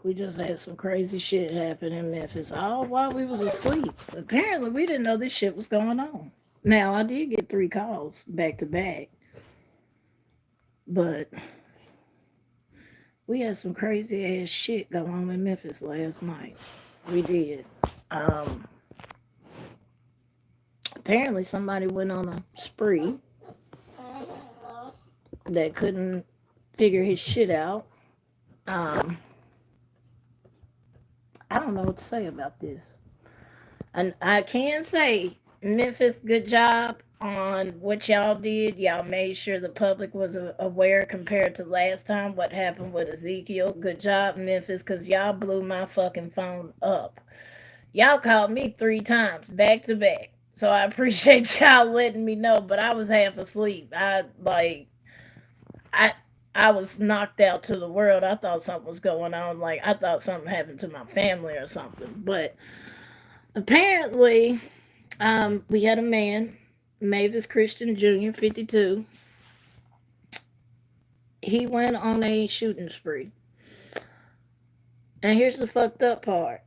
We just had some crazy shit happen in Memphis all while we was asleep. Apparently, we didn't know this shit was going on. Now, I did get 3 calls back to back, but we had some crazy ass shit go on in Memphis last night. We did. Um, Apparently, somebody went on a spree that couldn't figure his shit out. Um, I don't know what to say about this. And I can say, Memphis, good job on what y'all did. Y'all made sure the public was aware compared to last time what happened with Ezekiel. Good job, Memphis, because y'all blew my fucking phone up. Y'all called me 3 times back to back. So I appreciate y'all letting me know, but I was half asleep. I I was knocked out to the world. I thought something was going on. Like I thought something happened to my family or something. But apparently, we had a man, Mavis Christian Jr, 52. He went on a shooting spree. And here's the fucked up part.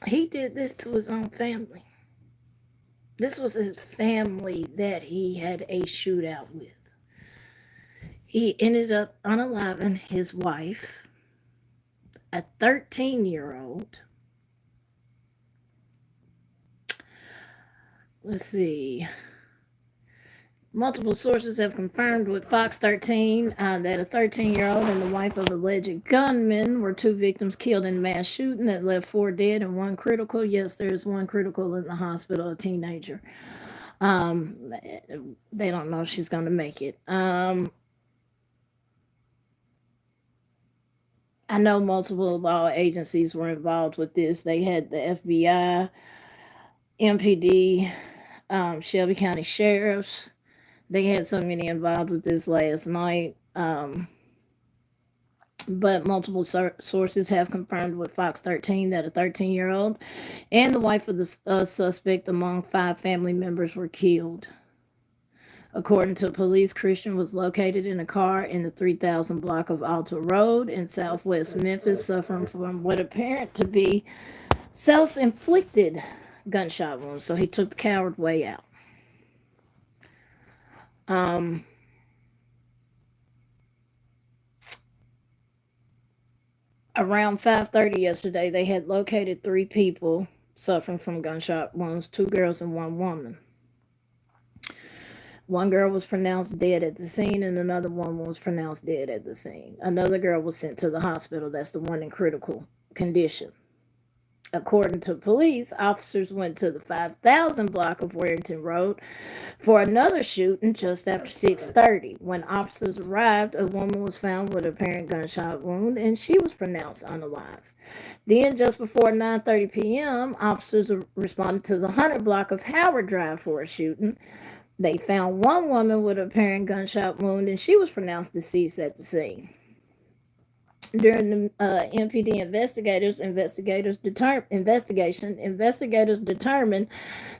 He did this to his own family. This was his family that he had a shootout with. He ended up unaliving his wife, a 13-year-old. Let's see. Multiple sources have confirmed with Fox 13 that a 13-year-old and the wife of alleged gunman were 2 victims killed in a mass shooting that left 4 dead and 1 critical. Yes, there is 1 critical in the hospital, a teenager. Um, they don't know if she's going to make it. I know multiple law agencies were involved with this. They had the FBI, MPD, Shelby County Sheriffs. They had so many involved with this last night. But multiple sources have confirmed with Fox 13 that a 13-year-old and the wife of the suspect, among 5 family members, were killed. According to police, Christian was located in a car in the 3000 block of Alta Road in southwest Memphis, suffering from what appeared to be self-inflicted gunshot wounds. So he took the coward way out. Um, Around 5:30 yesterday, they had located 3 people suffering from gunshot wounds, 2 girls and 1 woman. One girl was pronounced dead at the scene, and another one was pronounced dead at the scene. Another girl was sent to the hospital. That's the one in critical condition. According to police, officers went to the 5000 block of Warrington Road for another shooting just after 6:30. When officers arrived, a woman was found with an apparent gunshot wound, and she was pronounced unalive. Then, just before 9:30 p.m., officers responded to the 100 block of Howard Drive for a shooting. They found one woman with an apparent gunshot wound, and she was pronounced deceased at the scene. During the MPD investigators determined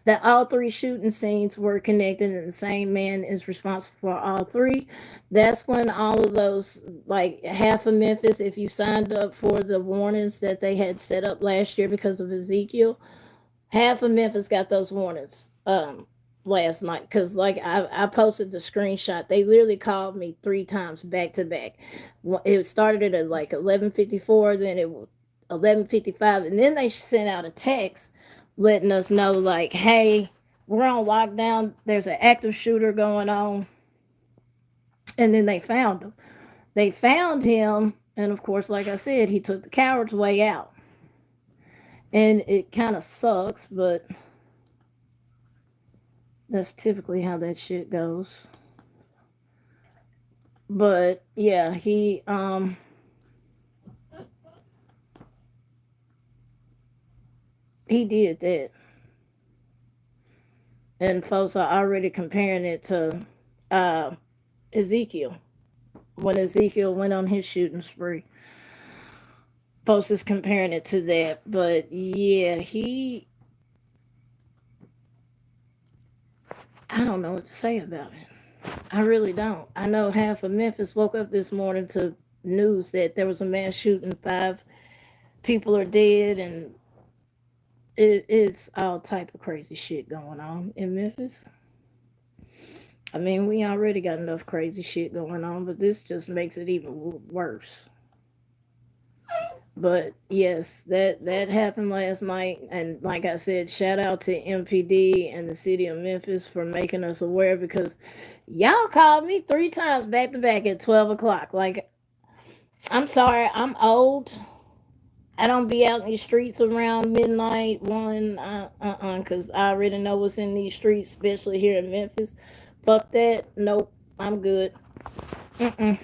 that all 3 shooting scenes were connected and the same man is responsible for all 3. That's when all of those, like half of Memphis, if you signed up for the warnings that they had set up last year because of Ezekiel, half of Memphis got those warnings last night, because like I posted the screenshot. They literally called me 3 times back to back. It started at like 11:54, then it was 11:55, and then they sent out a text letting us know like, hey, we're on lockdown, there's an active shooter going on. And then they found him, and of course, like I said, he took the coward's way out. And it kind of sucks, but that's typically how that shit goes. But yeah, he did that. And folks are already comparing it to uh Ezekiel. When Ezekiel went on his shooting spree. Folks is comparing it to that. But yeah, I don't know what to say about it. I really don't. I know half of Memphis woke up this morning to news that there was a mass shooting, 5 people are dead, and it's all type of crazy shit going on in Memphis. I mean, we already got enough crazy shit going on, but this just makes it even worse. But yes, that happened last night, and like I said, shout out to MPD and the city of Memphis for making us aware, because y'all called me 3 times back to back at 12 o'clock. Like, I'm sorry, I'm old. I don't be out in these streets around midnight, because I already know what's in these streets, especially here in Memphis. Fuck that. Nope, I'm good. Mm-mm.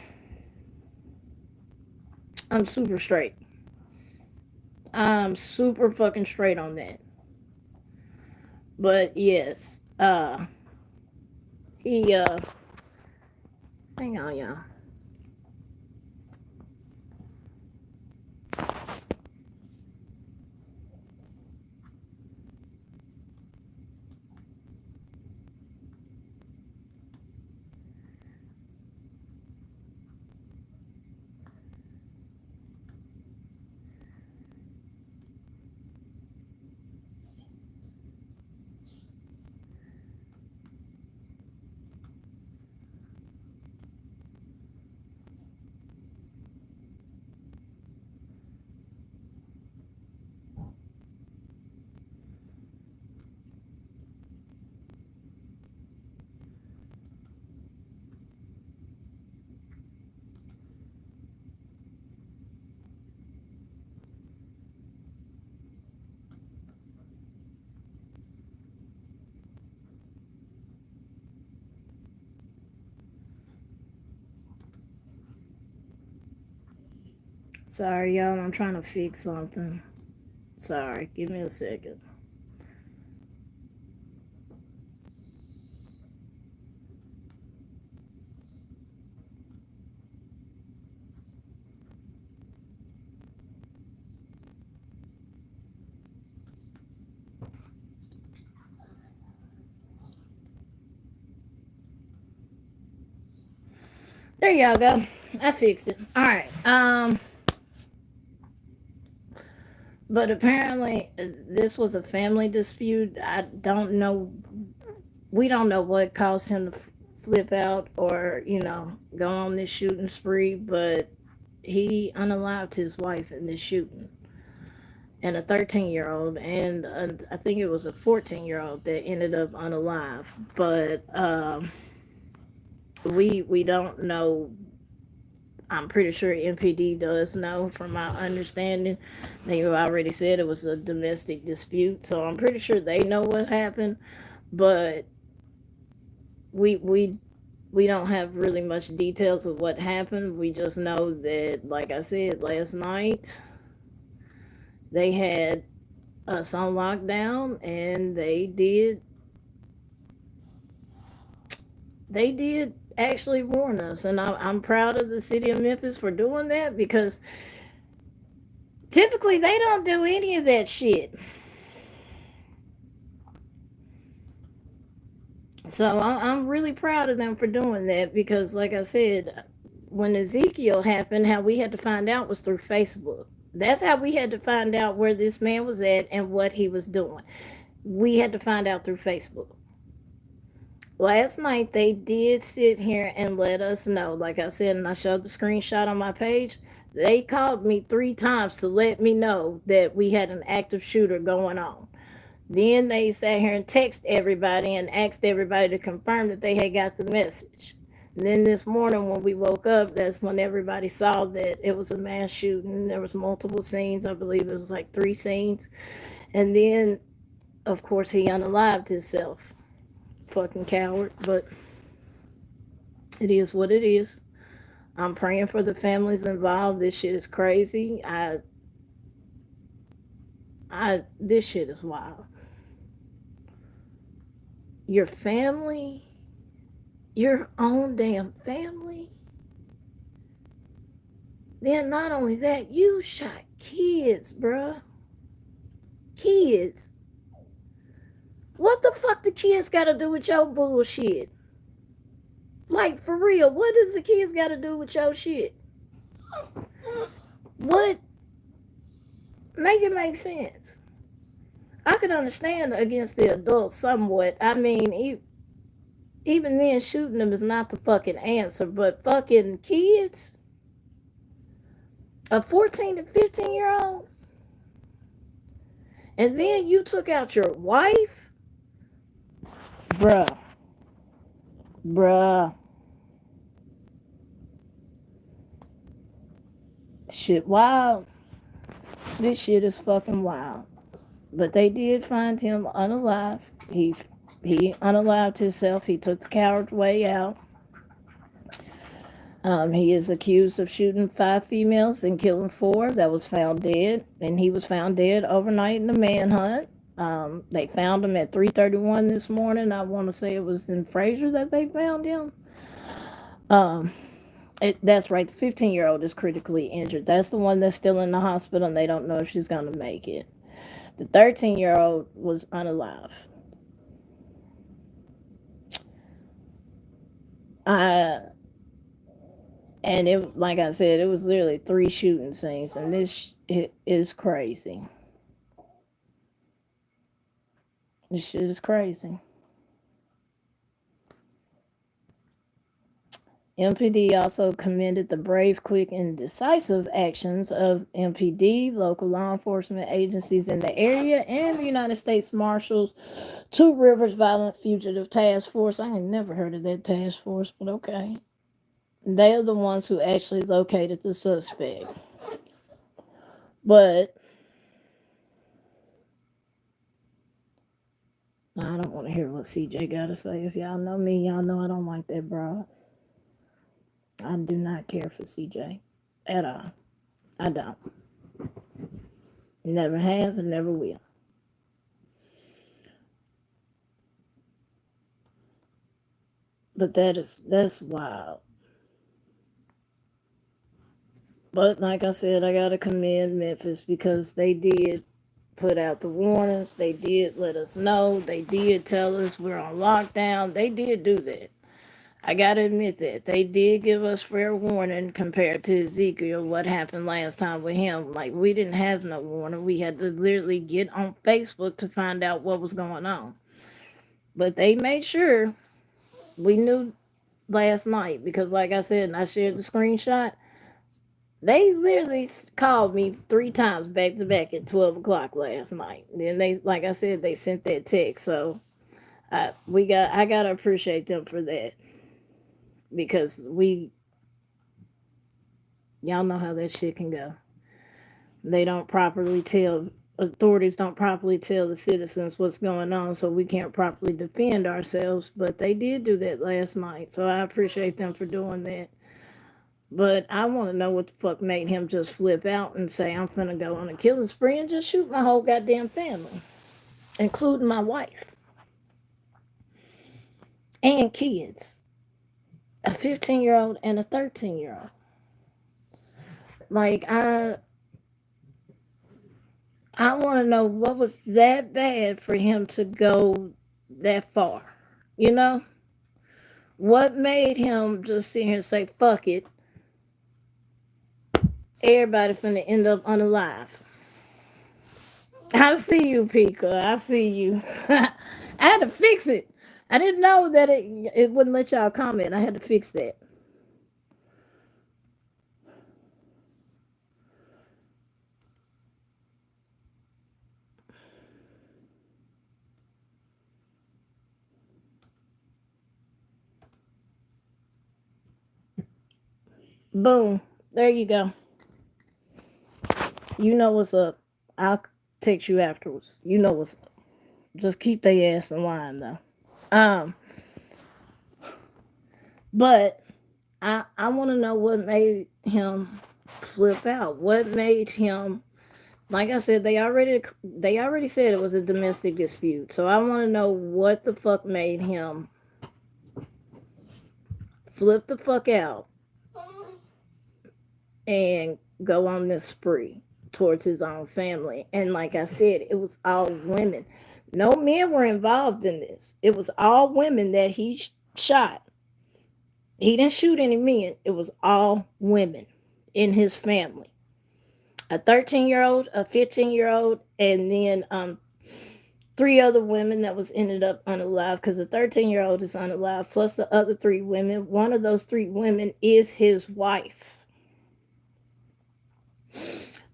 I'm super straight. I'm super fucking straight on that. But yes, he hang on, y'all. Sorry, y'all. I'm trying to fix something. Sorry, give me a second. There y'all go. I fixed it. All right. But apparently this was a family dispute. I don't know. We don't know what caused him to flip out or go on this shooting spree. But he unalived his wife in this shooting, and a 13-year-old, and I think it was a 14-year-old that ended up unalive. But we don't know. I'm pretty sure MPD does know, from my understanding. They already said it was a domestic dispute, so I'm pretty sure they know what happened. But we we we don't have really much details of what happened. We just know that, like I said, last night they had us on lockdown, and they did actually warn us, and I'm proud of the city of Memphis for doing that, because typically they don't do any of that shit. So I'm really proud of them for doing that, because, like I said, when Ezekiel happened, how we had to find out was through Facebook. That's how we had to find out where this man was at and what he was doing. We had to find out through Facebook. Last night they did sit here and let us know, like I said, and I showed the screenshot on my page. They called me 3 times to let me know that we had an active shooter going on. Then they sat here and texted everybody and asked everybody to confirm that they had got the message. And then this morning when we woke up, that's when everybody saw that it was a mass shooting. There was multiple scenes. I believe it was like 3 scenes. And then, of course, he unalived himself. Fucking coward. But it is what it is. I'm praying for the families involved. This shit is crazy. This shit is wild. Your family, your own damn family. Then not only that, you shot kids, bruh. Kids. What the fuck the kids got to do with your bullshit? Like, for real, what does the kids got to do with your shit? What? Make it make sense. I could understand against the adults somewhat. I mean, even then, shooting them is not the fucking answer. But fucking kids, a 14 to 15-year-old, and then you took out your wife, bruh, bruh. Shit, wild. This shit is fucking wild. But they did find him unalive. He unalived himself. He took the coward's way out. He is accused of shooting 5 females and killing 4 that was found dead. And he was found dead overnight in the manhunt. They found him at 3:31 this morning. I want to say it was in Fraser that they found him. That's right. The 15-year-old is critically injured. That's the one that's still in the hospital, and they don't know if she's going to make it. The 13-year-old was unalive. And it, like I said, it was literally 3 shooting scenes, and this is crazy. This shit is crazy. MPD also commended the brave, quick, and decisive actions of MPD, local law enforcement agencies in the area, and the United States Marshals, 2 Rivers Violent Fugitive Task Force. I ain't never heard of that task force, but okay. They are the ones who actually located the suspect. But I don't want to hear what CJ got to say. If y'all know me, y'all know I don't like that broad. I do not care for CJ at all. I don't. Never have and never will. But that's wild. But like I said, I gotta commend Memphis because they did put out the warnings. They did let us know. They did tell us we're on lockdown. They did do that. I gotta admit that. They did give us fair warning compared to Ezekiel, what happened last time with him. Like, we didn't have no warning. We had to literally get on Facebook to find out what was going on. But they made sure we knew last night because, like I said, and I shared the screenshot, they literally called me 3 times back to back at 12 o'clock last night. Then they, like I said, they sent that text. So I gotta appreciate them for that because y'all know how that shit can go. Authorities don't properly tell the citizens what's going on, so we can't properly defend ourselves. But they did do that last night, so I appreciate them for doing that. But I want to know what the fuck made him just flip out and say, I'm finna go on a killing spree and just shoot my whole goddamn family, including my wife and kids, a 15-year-old and a 13-year-old. Like, I want to know what was that bad for him to go that far. You know? What made him just sit here and say, fuck it, everybody finna end up unalive? I see you, Pika. I see you. I had to fix it. I didn't know that it wouldn't let y'all comment. I had to fix that. Boom. There you go. You know what's up. I'll text you afterwards. You know what's up. Just keep their ass in line, though. But I want to know what made him flip out. What made him, like I said, they already said it was a domestic dispute. So I want to know what the fuck made him flip the fuck out and go on this spree towards his own family. And like I said, it was all women. No men were involved in this. It was all women that he shot. He didn't shoot any men. It was all women. in his family. A 13-year-old, a 15-year-old, and then three other women that was ended up unalived, because the 13-year-old is unalived, plus the other three women. One of those three women is his wife,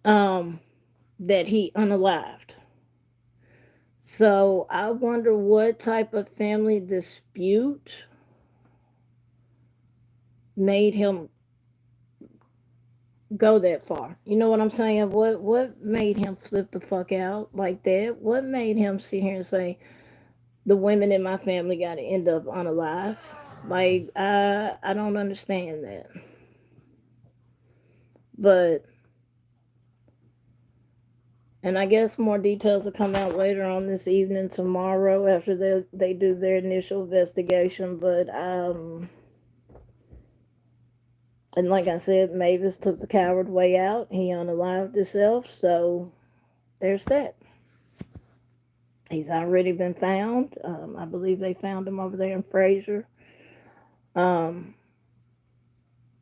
that he unalived. So I wonder what type of family dispute made him go that far. You know what I'm saying? What made him flip the fuck out like that? What made him sit here and say the women in my family got to end up unalive? Like I don't understand that. But and I guess more details will come out later on this evening, tomorrow, after they do their initial investigation. But and like I said, Mavis took the coward way out. He unalived himself, so there's that. He's already been found. I believe they found him over there in Fraser.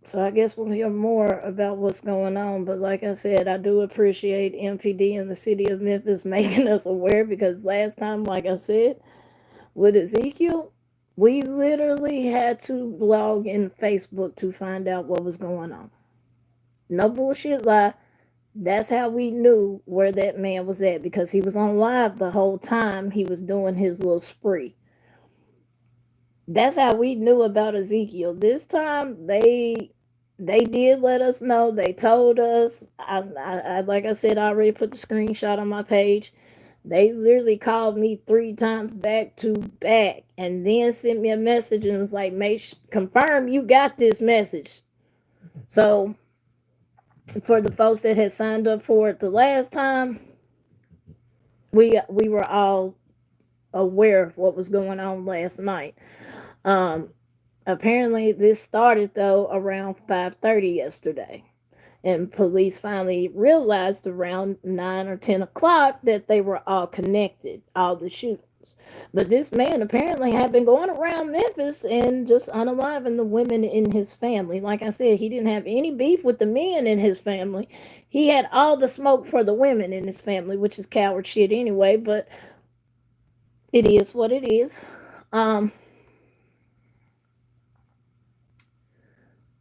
So I guess we'll hear more about what's going on. But like I said, I do appreciate MPD and the city of Memphis making us aware, because last time, like I said, with Ezekiel, we literally had to log in Facebook to find out what was going on. No bullshit lie. That's how we knew where that man was at, because he was on live the whole time he was doing his little spree. That's how we knew about Ezekiel. This time they did let us know. They told us. I like I said, I already put the screenshot on my page. They literally called me 3 times back to back, and then sent me a message and was like, confirm you got this message. So for the folks that had signed up for it the last time, we were all aware of what was going on last night. Apparently this started though around 5:30 yesterday, and police finally realized around 9 or 10 o'clock that they were all connected, all the shooters. But this man apparently had been going around Memphis and just unaliving the women in his family. Like I said, he didn't have any beef with the men in his family. He had all the smoke for the women in his family, which is coward shit anyway, but it is what it is.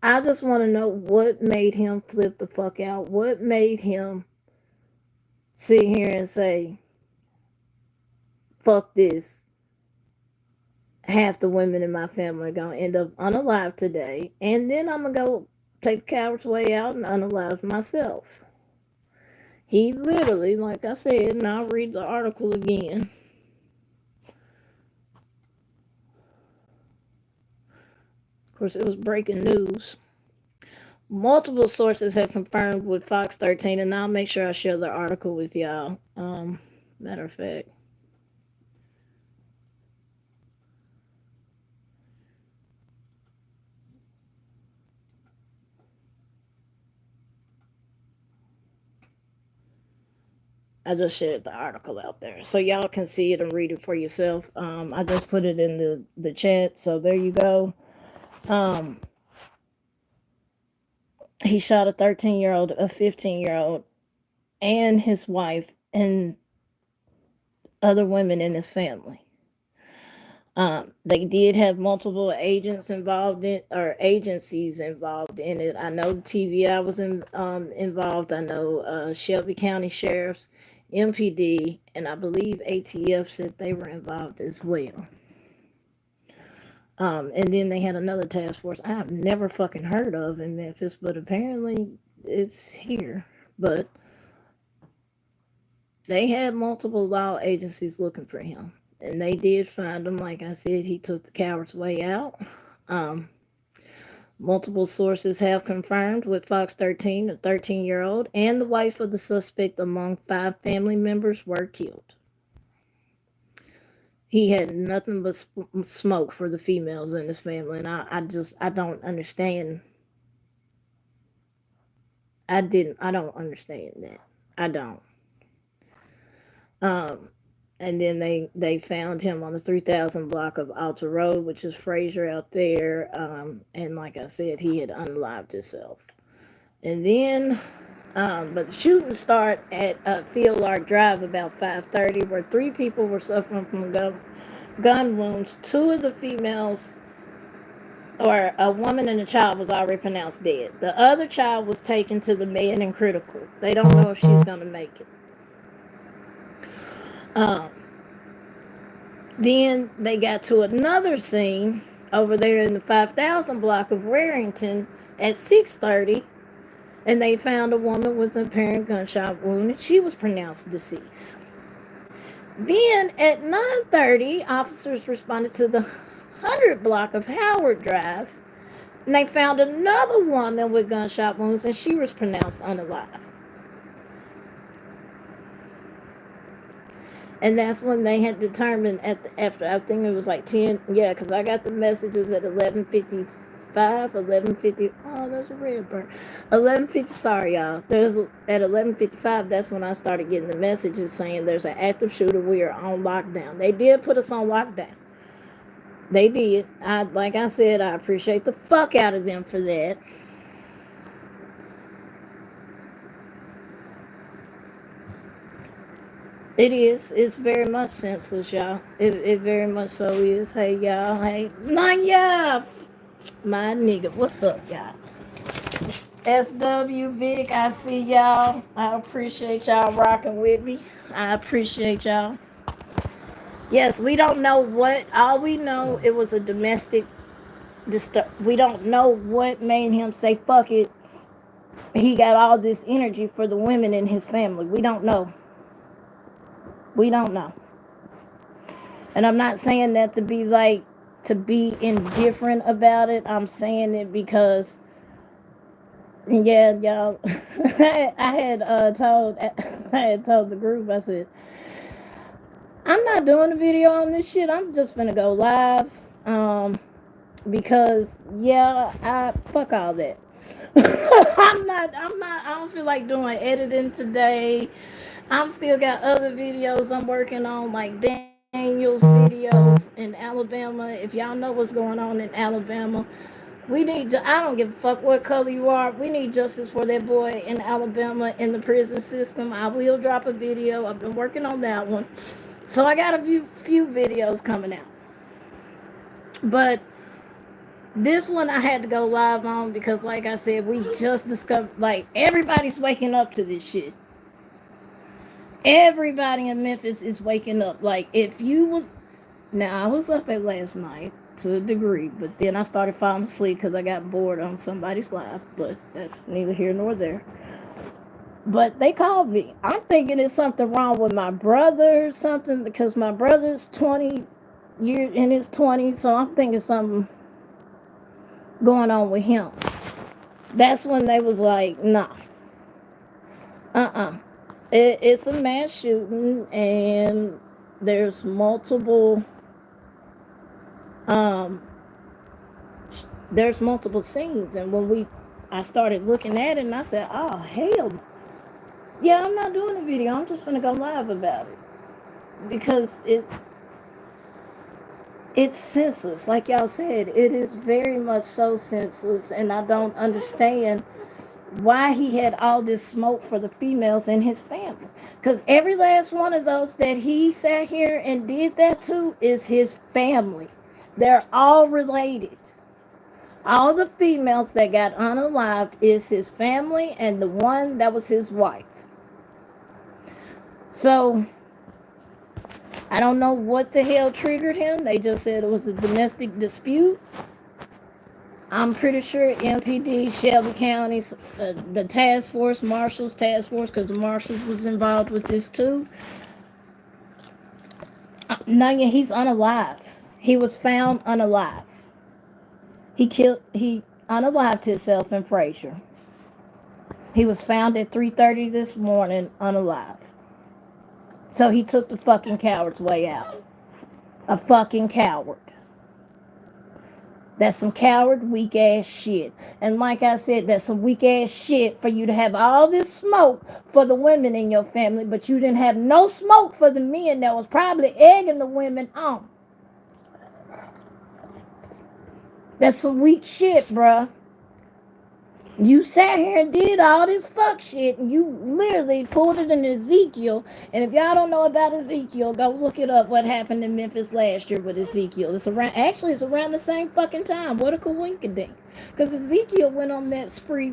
I just want to know what made him flip the fuck out. What made him sit here and say, fuck this. Half the women in my family are going to end up unalived today. And then I'm going to go take the coward's way out and unalive myself. He literally, like I said, and I'll read the article again. Of course, it was breaking news. Multiple sources have confirmed with Fox 13, and I'll make sure I share the article with y'all. Matter of fact. I just shared the article out there, so y'all can see it and read it for yourself. I just put it in the chat, so there you go. He shot a 13-year-old, a 15-year-old, and his wife, and other women in his family. They did have multiple agents involved in, or agencies involved in it. I know TVI was involved. I know Shelby County Sheriff's, MPD, and I believe ATF said they were involved as well. And then they had another task force I've never fucking heard of in Memphis, but apparently it's here. But they had multiple law agencies looking for him, and they did find him. Like I said, he took the coward's way out. Multiple sources have confirmed with Fox 13, the 13-year-old and the wife of the suspect among 5 family members were killed. He had nothing but smoke for the females in his family, and I don't understand. I don't understand that. I don't. And then they found him on the 3000 block of Alta Road, which is Fraser out there. And like I said, he had unalived himself. And then, but the shooting started at Field Lark Drive about 5:30, where 3 people were suffering from gun wounds. 2 of the females, or a woman and a child, was already pronounced dead. The other child was taken to the med and critical. They don't know if she's going to make it. Then they got to another scene over there in the 5000 block of Warrington at 6:30, and they found a woman with an apparent gunshot wound, and she was pronounced deceased. Then at 9:30, officers responded to the 100 block of Howard Drive, and they found another woman with gunshot wounds, and she was pronounced unalive. And that's when they had determined after, I think it was like 10, yeah, because I got the messages at 11:55, 11:50. Oh, there's a red bird. 11:50. Sorry, y'all. At 11:55. That's when I started getting the messages saying there's an active shooter. We are on lockdown. They did put us on lockdown. They did. Like I said, I appreciate the fuck out of them for that. It is. It's very much senseless, y'all. It very much so is. Hey, y'all. Hey, Nanya, my nigga. What's up, y'all? SW Vic, I see y'all. I appreciate y'all rocking with me. I appreciate y'all. Yes, we don't know what. All we know, it was a domestic we don't know what made him say fuck it. He got all this energy for the women in his family. We don't know. We don't know. And I'm not saying that to be indifferent about it. I'm saying it because, yeah, y'all, I had told the group, I said, I'm not doing a video on this shit. I'm just gonna go live. Because I fuck all that. I don't feel like doing editing today. I'm still got other videos I'm working on, like Daniel's video in Alabama. If y'all know what's going on in Alabama, we need I don't give a fuck what color you are. We need justice for that boy in Alabama in the prison system. I will drop a video. I've been working on that one. So I got a few videos coming out. But this one I had to go live on because, like I said, we just discovered, like, everybody's waking up to this shit. Everybody in Memphis is waking up. Like, if you was... Now, I was up at last night to a degree, but then I started falling asleep because I got bored on somebody's live, but that's neither here nor there. But they called me. I'm thinking it's something wrong with my brother or something, because my brother's 20 years in his 20s, so I'm thinking something going on with him. That's when they was like, nah. It's a mass shooting, and there's multiple scenes. And when I started looking at it, and I said, oh hell yeah, I'm not doing a video. I'm just gonna go live about it because it's senseless. Like y'all said, it is very much so senseless, and I don't understand why he had all this smoke for the females in his family. Because every last one of those that he sat here and did that to is his family. They're all related. All the females that got unalived is his family, and the one that was his wife. So I don't know what the hell triggered him. They just said it was a domestic dispute. I'm pretty sure MPD, Shelby County, the task force, Marshall's task force, because the Marshals was involved with this too. Nanya, he's unalive. He was found unalive. He unalived himself in Frazier. He was found at 3:30 this morning unalive. So he took the fucking coward's way out. A fucking coward. That's some coward, weak ass shit. And like I said, that's some weak ass shit for you to have all this smoke for the women in your family, but you didn't have no smoke for the men that was probably egging the women on. That's some weak shit, bruh. You sat here and did all this fuck shit, and you literally pulled it in Ezekiel. And if y'all don't know about Ezekiel, go look it up. What happened in Memphis last year with Ezekiel? It's around the same fucking time. What a coinkydink. Because Ezekiel went on that spree.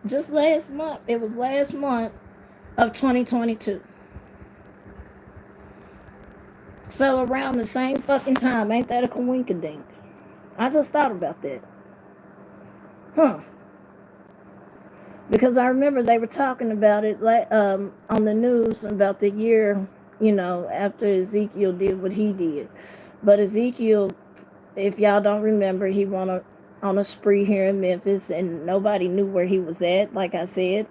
Just last month? It was last month of 2022. So around the same fucking time, ain't that a coinkydink? I just thought about that. Huh. Because I remember they were talking about it on the news about the year, after Ezekiel did what he did. But Ezekiel, if y'all don't remember, he went on a spree here in Memphis, and nobody knew where he was at. Like I said,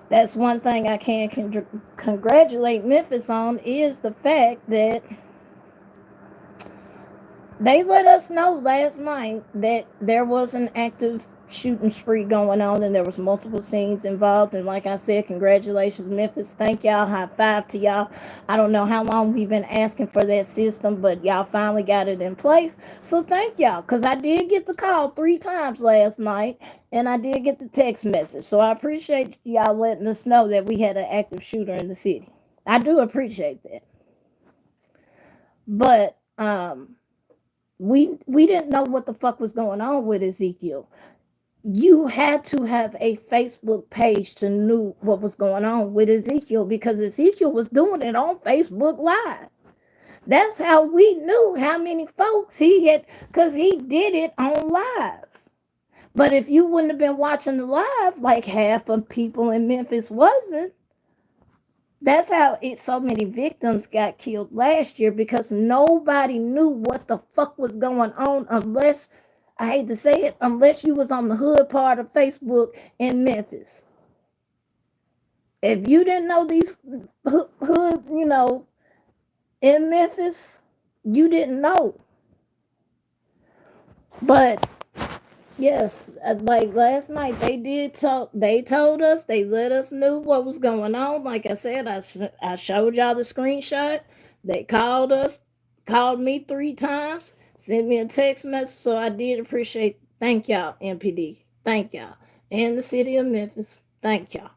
that's one thing I can congratulate Memphis on, is the fact that they let us know last night that there was an active shooting spree going on, and there was multiple scenes involved. And like I said, congratulations, Memphis. Thank y'all. High five to y'all. I don't know how long we've been asking for that system, but y'all finally got it in place. So thank y'all, because I did get the call 3 times last night, and I did get the text message. So I appreciate y'all letting us know that we had an active shooter in the city. I do appreciate that. But we didn't know what the fuck was going on with Ezekiel. You had to have a Facebook page to know what was going on with Ezekiel, because Ezekiel was doing it on Facebook Live. That's how we knew how many folks he had, because he did it on live. But if you wouldn't have been watching the live, like half of people in Memphis wasn't. That's how so many victims got killed last year, because nobody knew what the fuck was going on, unless, I hate to say it, unless you was on the hood part of Facebook in Memphis. If you didn't know these hood, in Memphis, you didn't know. But yes, like last night, they told us, they let us know what was going on. Like I said, I showed y'all the screenshot. They called me 3 times, sent me a text message. So I did appreciate. Thank y'all, MPD. Thank y'all. And the city of Memphis. Thank y'all.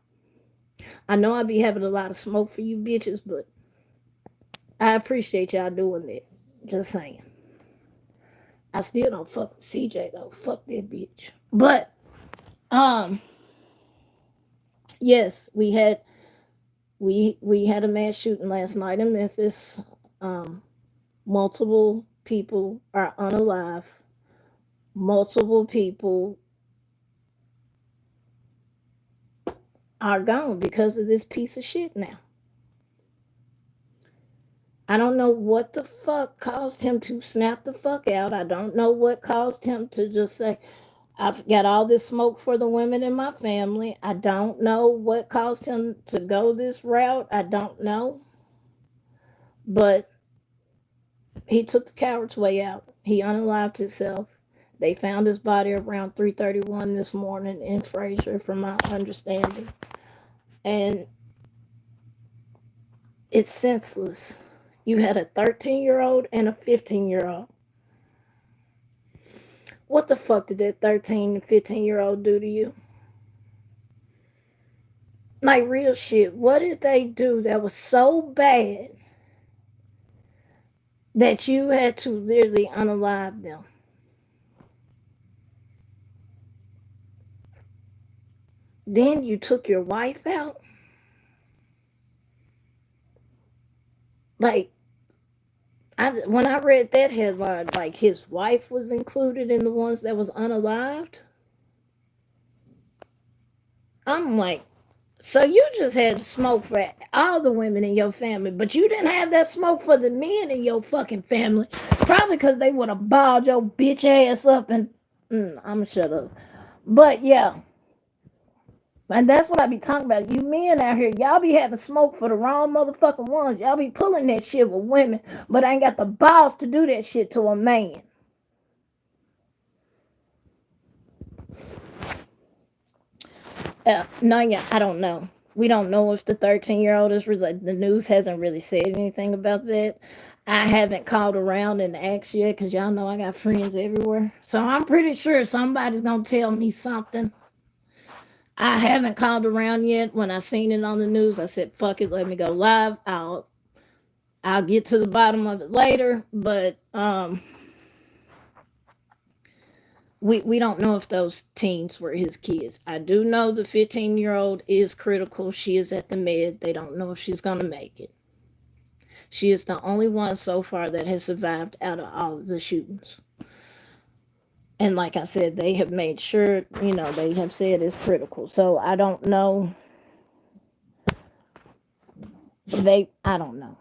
I know I be having a lot of smoke for you bitches, but I appreciate y'all doing that. Just saying. I still don't fuck with CJ though. Fuck that bitch. But yes, we had a mass shooting last night in Memphis. Multiple people are unalive. Multiple people are gone because of this piece of shit now. I don't know what the fuck caused him to snap the fuck out. I don't know what caused him to just say, I've got all this smoke for the women in my family. I don't know what caused him to go this route. I don't know. But he took the coward's way out. He unalived himself. They found his body around 3:31 this morning in Fraser, from my understanding. And it's senseless. You had a 13-year-old and a 15-year-old. What the fuck did that 13 and 15-year-old do to you? Like, real shit. What did they do that was so bad that you had to literally unalive them? Then you took your wife out? Like, when I read that headline, like his wife was included in the ones that was unalived, I'm like, so you just had smoke for all the women in your family, but you didn't have that smoke for the men in your fucking family. Probably because they would have balled your bitch ass up and I'm gonna shut up. But yeah. And that's what I be talking about. You men out here, y'all be having smoke for the wrong motherfucking ones. Y'all be pulling that shit with women, but ain't got the balls to do that shit to a man. No, yeah, I don't know. We don't know if the 13-year-old is really, the news hasn't really said anything about that. I haven't called around and asked yet, because y'all know I got friends everywhere. So I'm pretty sure somebody's going to tell me something. I haven't called around yet. When I seen it on the news, I said, "Fuck it, let me go live. I'll get to the bottom of it later." But we don't know if those teens were his kids. I do know the 15-year-old is critical. She is at the med. They don't know if she's gonna make it. She is the only one so far that has survived out of all of the shootings. And like I said, they have made sure, they have said it's critical. So I don't know. I don't know.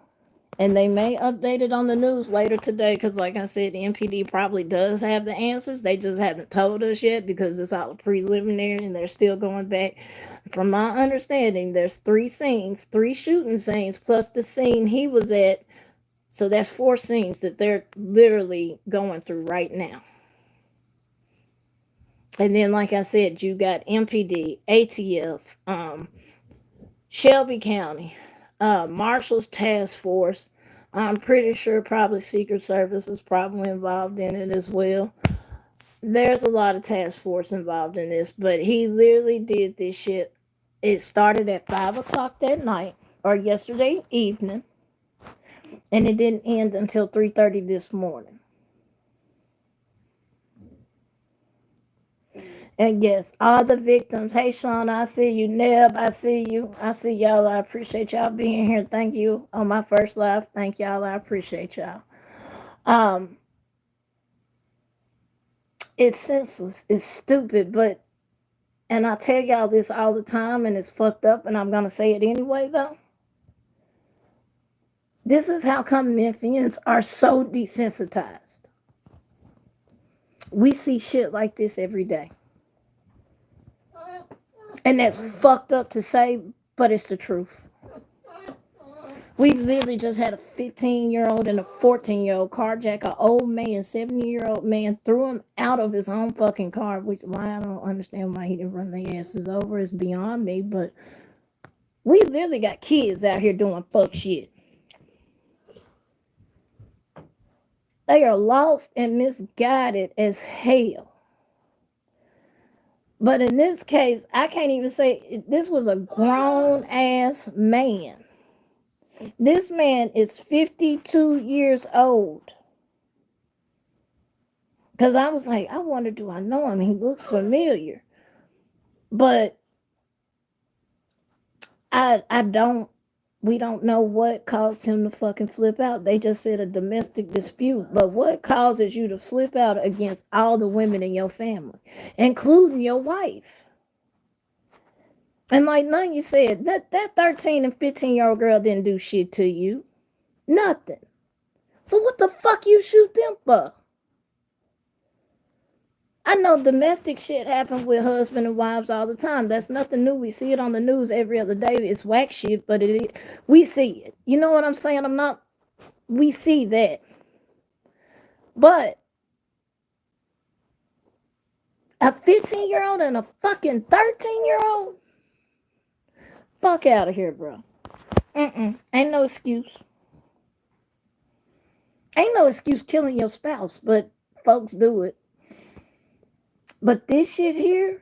And they may update it on the news later today because, like I said, the MPD probably does have the answers. They just haven't told us yet because it's all preliminary and they're still going back. From my understanding, there's 3 scenes, 3 shooting scenes, plus the scene he was at. So that's 4 scenes that they're literally going through right now. And then, like I said, you got MPD, ATF, Shelby County, Marshall's Task Force. I'm pretty sure probably Secret Service is probably involved in it as well. There's a lot of task force involved in this, but he literally did this shit. It started at 5 o'clock that night, or yesterday evening, and it didn't end until 3:30 this morning. And yes, all the victims. Hey, Sean, I see you. Neb, I see you. I see y'all. I appreciate y'all being here. Thank you on my first live. Thank y'all. I appreciate y'all. It's senseless. It's stupid, but, and I tell y'all this all the time, and it's fucked up, and I'm going to say it anyway, though. This is how come Memphians are so desensitized. We see shit like this every day. And that's fucked up to say, but it's the truth. We literally just had a 15-year-old and a 14-year-old carjack an old man, 70-year-old man, threw him out of his own fucking car, which why I don't understand why he didn't run their asses over is beyond me, but we literally got kids out here doing fuck shit. They are lost and misguided as hell. But in this case, I can't even say this was a grown ass man. This man is 52 years old. Because I was like, I wonder, do I know him? He looks familiar. But we don't know what caused him to fucking flip out. They just said a domestic dispute. But what causes you to flip out against all the women in your family, including your wife? And like none you said, that 13 and 15-year-old girl didn't do shit to you. Nothing. So what the fuck you shoot them for? I know domestic shit happens with husband and wives all the time. That's nothing new. We see it on the news every other day. It's whack shit, but we see it. You know what I'm saying? We see that. But a 15-year-old and a fucking 13-year-old? Fuck out of here, bro. Ain't no excuse. Ain't no excuse killing your spouse, but folks do it. But this shit here,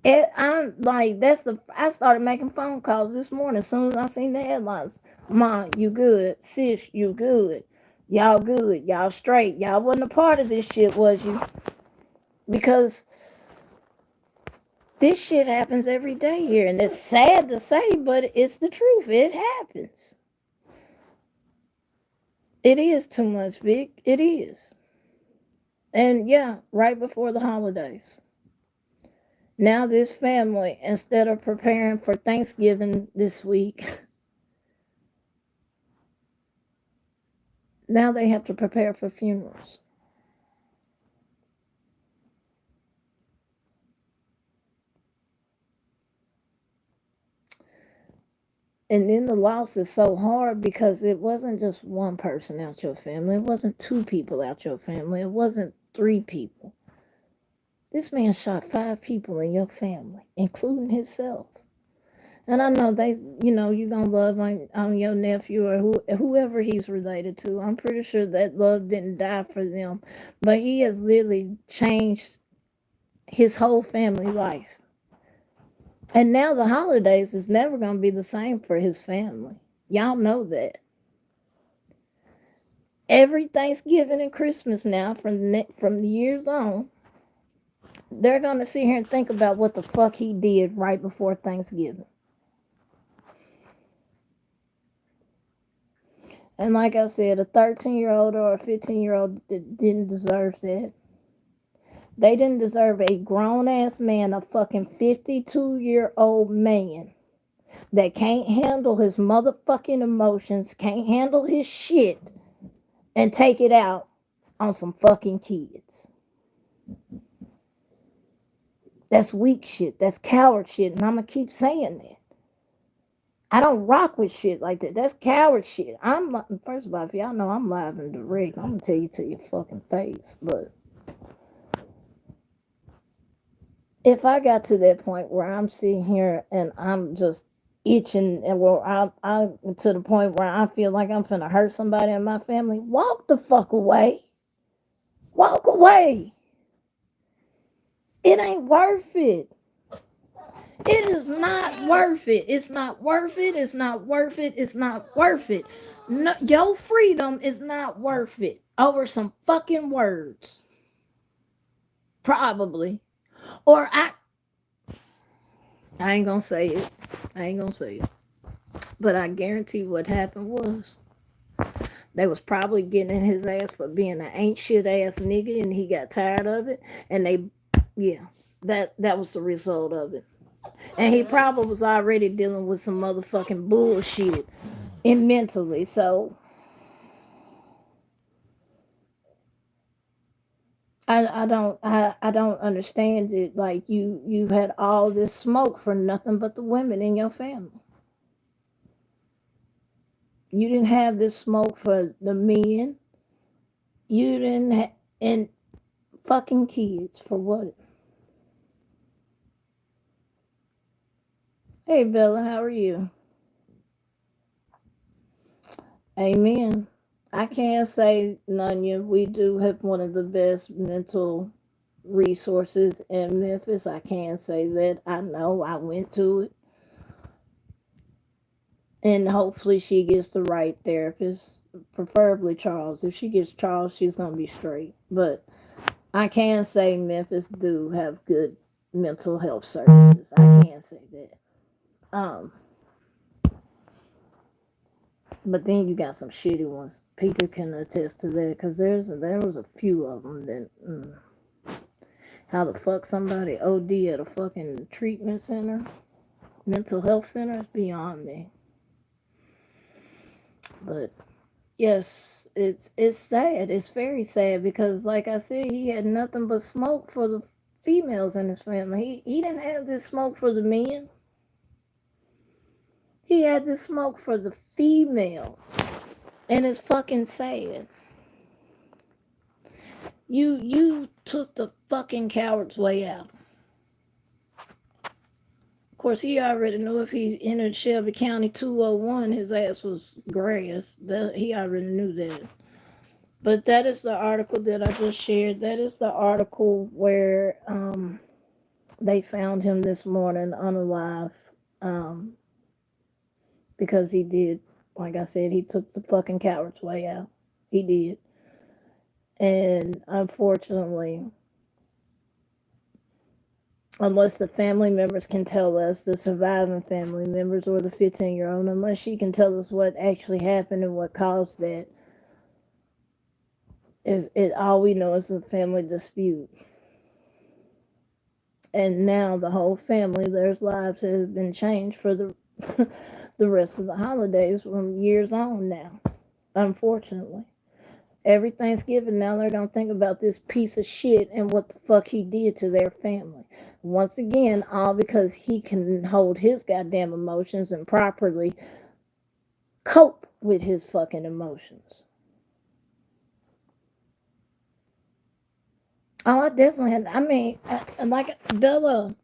I'm like, I started making phone calls this morning as soon as I seen the headlines. Mom, you good? Sis, you good? Y'all good? Y'all straight? Y'all wasn't a part of this shit, was you? Because this shit happens every day here, and it's sad to say, but it's the truth. It happens. It is too much, Vic. It is. And yeah, right before the holidays. Now this family, instead of preparing for Thanksgiving this week, now they have to prepare for funerals. And then the loss is so hard because it wasn't just one person out your family. It wasn't 2 people out your family. It wasn't 3 people. This man shot 5 people in your family, including himself. And I know you're going to love on your nephew or whoever he's related to. I'm pretty sure that love didn't die for them. But he has literally changed his whole family life. And now the holidays is never going to be the same for his family. Y'all know that. Every Thanksgiving and Christmas now, from the years on, they're going to sit here and think about what the fuck he did right before Thanksgiving. And like I said, a 13-year-old or a 15-year-old didn't deserve that. They didn't deserve a grown-ass man, a fucking 52-year-old man that can't handle his motherfucking emotions, can't handle his shit, and take it out on some fucking kids. That's weak shit. That's coward shit. And I'm going to keep saying that. I don't rock with shit like that. That's coward shit. First of all, if y'all know I'm live and direct, I'm going to tell you to your fucking face. But if I got to that point where I'm sitting here and I'm just itching, and I'm to the point where I feel like I'm finna hurt somebody in my family, walk the fuck away. Walk away. It ain't worth it. It is not worth it. It's not worth it. It's not worth it. It's not worth it. No, your freedom is not worth it over some fucking words. Probably. Or I ain't gonna say it. I ain't gonna say it. But I guarantee what happened was they was probably getting in his ass for being an ain't shit ass nigga, and he got tired of it. And that was the result of it. And he probably was already dealing with some motherfucking bullshit mentally. So I don't understand it. Like you had all this smoke for nothing but the women in your family. You didn't have this smoke for the men. You didn't and fucking kids for what? Hey Bella, how are you? Amen. I can't say Nunya, we do have one of the best mental resources in Memphis. I can't say that. I know I went to it. And hopefully she gets the right therapist, preferably Charles. If she gets Charles, she's going to be straight. But I can say Memphis do have good mental health services. I can say that. But then you got some shitty ones. Peter can attest to that, because there was a few of them that how the fuck somebody OD at a fucking treatment center, mental health center, is beyond me. But yes, it's sad. It's very sad, because like I said, he had nothing but smoke for the females in his family. He didn't have this smoke for the men. He had this smoke for the females. And it's fucking sad. You took the fucking coward's way out. Of course, he already knew if he entered Shelby County 201, his ass was grass. He already knew that. But that is the article that I just shared. That is the article where they found him this morning unalive. Because he did, like I said, he took the fucking coward's way out. He did. And unfortunately, unless the family members can tell us, the surviving family members or the 15-year-old, unless she can tell us what actually happened and what caused that, all we know is a family dispute. And now the whole family, their lives have been changed for the the rest of the holidays from years on now, unfortunately. Every Thanksgiving now they're going to think about this piece of shit and what the fuck he did to their family. Once again, all because he can hold his goddamn emotions and properly cope with his fucking emotions. Oh, I definitely had, like Bella,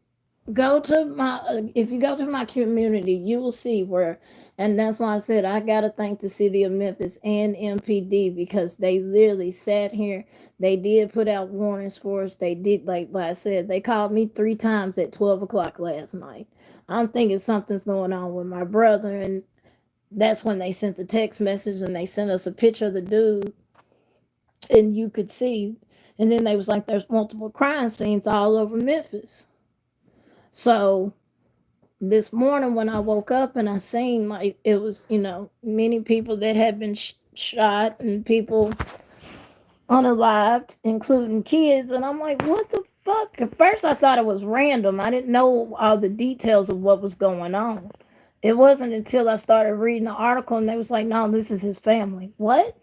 Go to my if you go to my community, you will see where, and that's why I said I gotta thank the city of Memphis and MPD because they literally sat here. They did put out warnings for us. They did, like I said, they called me 3 times at 12 o'clock last night. I'm thinking something's going on with my brother, and that's when they sent the text message and they sent us a picture of the dude, and you could see. And then they was like, "There's multiple crime scenes all over Memphis." So this morning when I woke up and I seen, like, it was, many people that had been shot and people unalived, including kids. And I'm like, what the fuck? At first I thought it was random. I didn't know all the details of what was going on. It wasn't until I started reading the article and they was like, no, this is his family. What?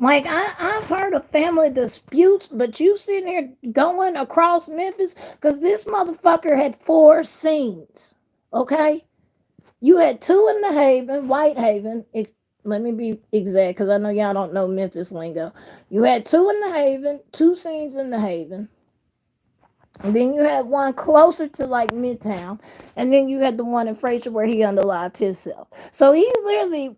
Like, I've heard of family disputes, but you sitting here going across Memphis because this motherfucker had 4 scenes. Okay? You had 2 in the Haven, Whitehaven. Let me be exact because I know y'all don't know Memphis lingo. You had 2 in the Haven, 2 scenes in the Haven. And then you had one closer to like Midtown. And then you had the one in Fraser where he unalived himself. So he literally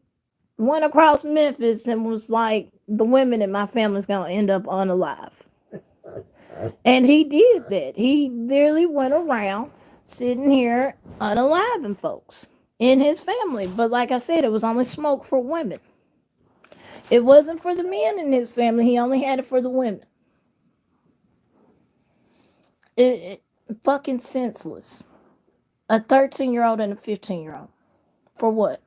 went across Memphis and was like, the women in my family's gonna end up unalive. And he did that. He literally went around sitting here unaliving folks in his family. But like I said, it was only smoke for women. It wasn't for the men in his family. He only had it for the women. It fucking senseless. A 13-year-old and a 15-year-old. For what?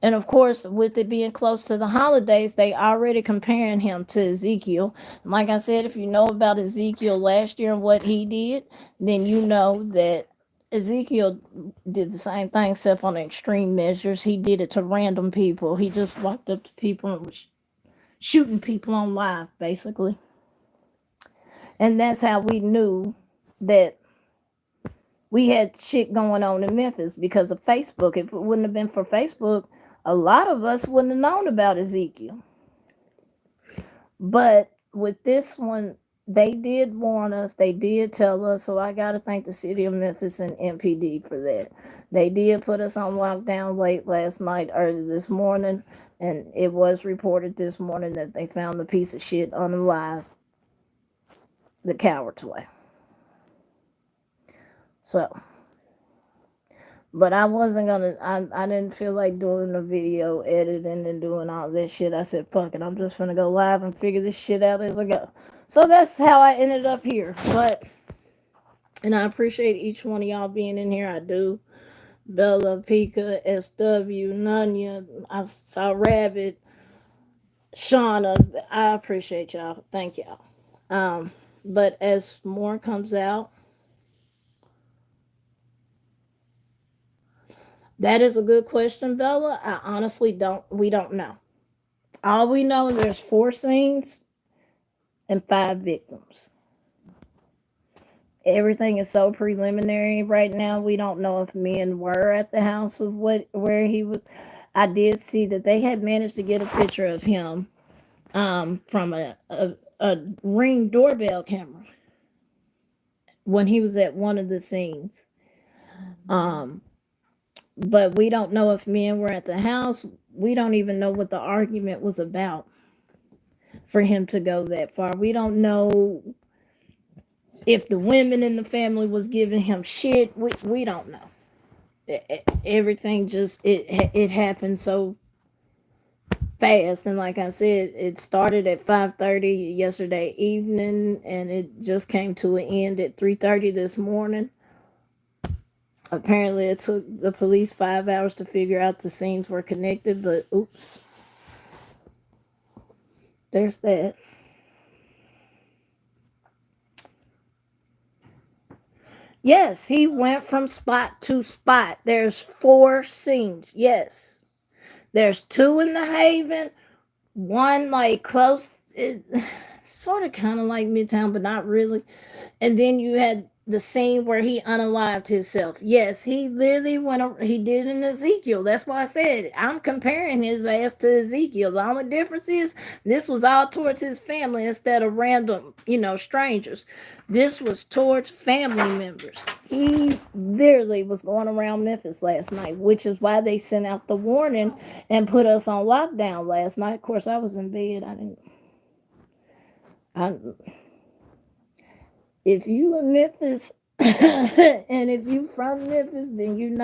And of course, with it being close to the holidays, they already comparing him to Ezekiel. And like I said, if you know about Ezekiel last year and what he did, then you know that Ezekiel did the same thing except on extreme measures. He did it to random people. He just walked up to people and was shooting people on live, basically. And that's how we knew that we had shit going on in Memphis because of Facebook. If it wouldn't have been for Facebook, a lot of us wouldn't have known about Ezekiel. But with this one, they did warn us. They did tell us. So I got to thank the city of Memphis and MPD for that. They did put us on lockdown late last night, early this morning. And it was reported this morning that they found the piece of shit unalive, the coward's way. So, but I wasn't gonna, I didn't feel like doing the video editing and doing all this shit. I said, fuck it, I'm just gonna go live and figure this shit out as I go. So that's how I ended up here. And I appreciate each one of y'all being in here. I do. Bella, Pika, SW, Nunya, I saw Rabbit, Shauna. I appreciate y'all. Thank y'all. But as more comes out, that is a good question, Bella. I honestly we don't know. All we know is there's 4 scenes and 5 victims. Everything is so preliminary right now. We don't know if men were at the house of where he was. I did see that they had managed to get a picture of him from a Ring doorbell camera when he was at one of the scenes. But we don't know if men were at the house. We don't even know what the argument was about for him to go that far. We don't know if the women in the family was giving him shit. We don't know. Everything just it happened so fast, and like I said, it started at 5:30 yesterday evening and it just came to an end at 3:30 this morning. Apparently it took the police 5 hours to figure out the scenes were connected, but oops, there's that. Yes, he went from spot to spot. There's 4 scenes. Yes. There's 2 in the Haven, one like close, sort of kind of like Midtown, but not really. And then you had the scene where he unalived himself. Yes, he literally he did in Ezekiel. That's why I said I'm comparing his ass to Ezekiel. The only difference is this was all towards his family instead of random, strangers. This was towards family members. He literally was going around Memphis last night, which is why they sent out the warning and put us on lockdown last night. Of course, I was in bed. If you in Memphis and if you from Memphis, then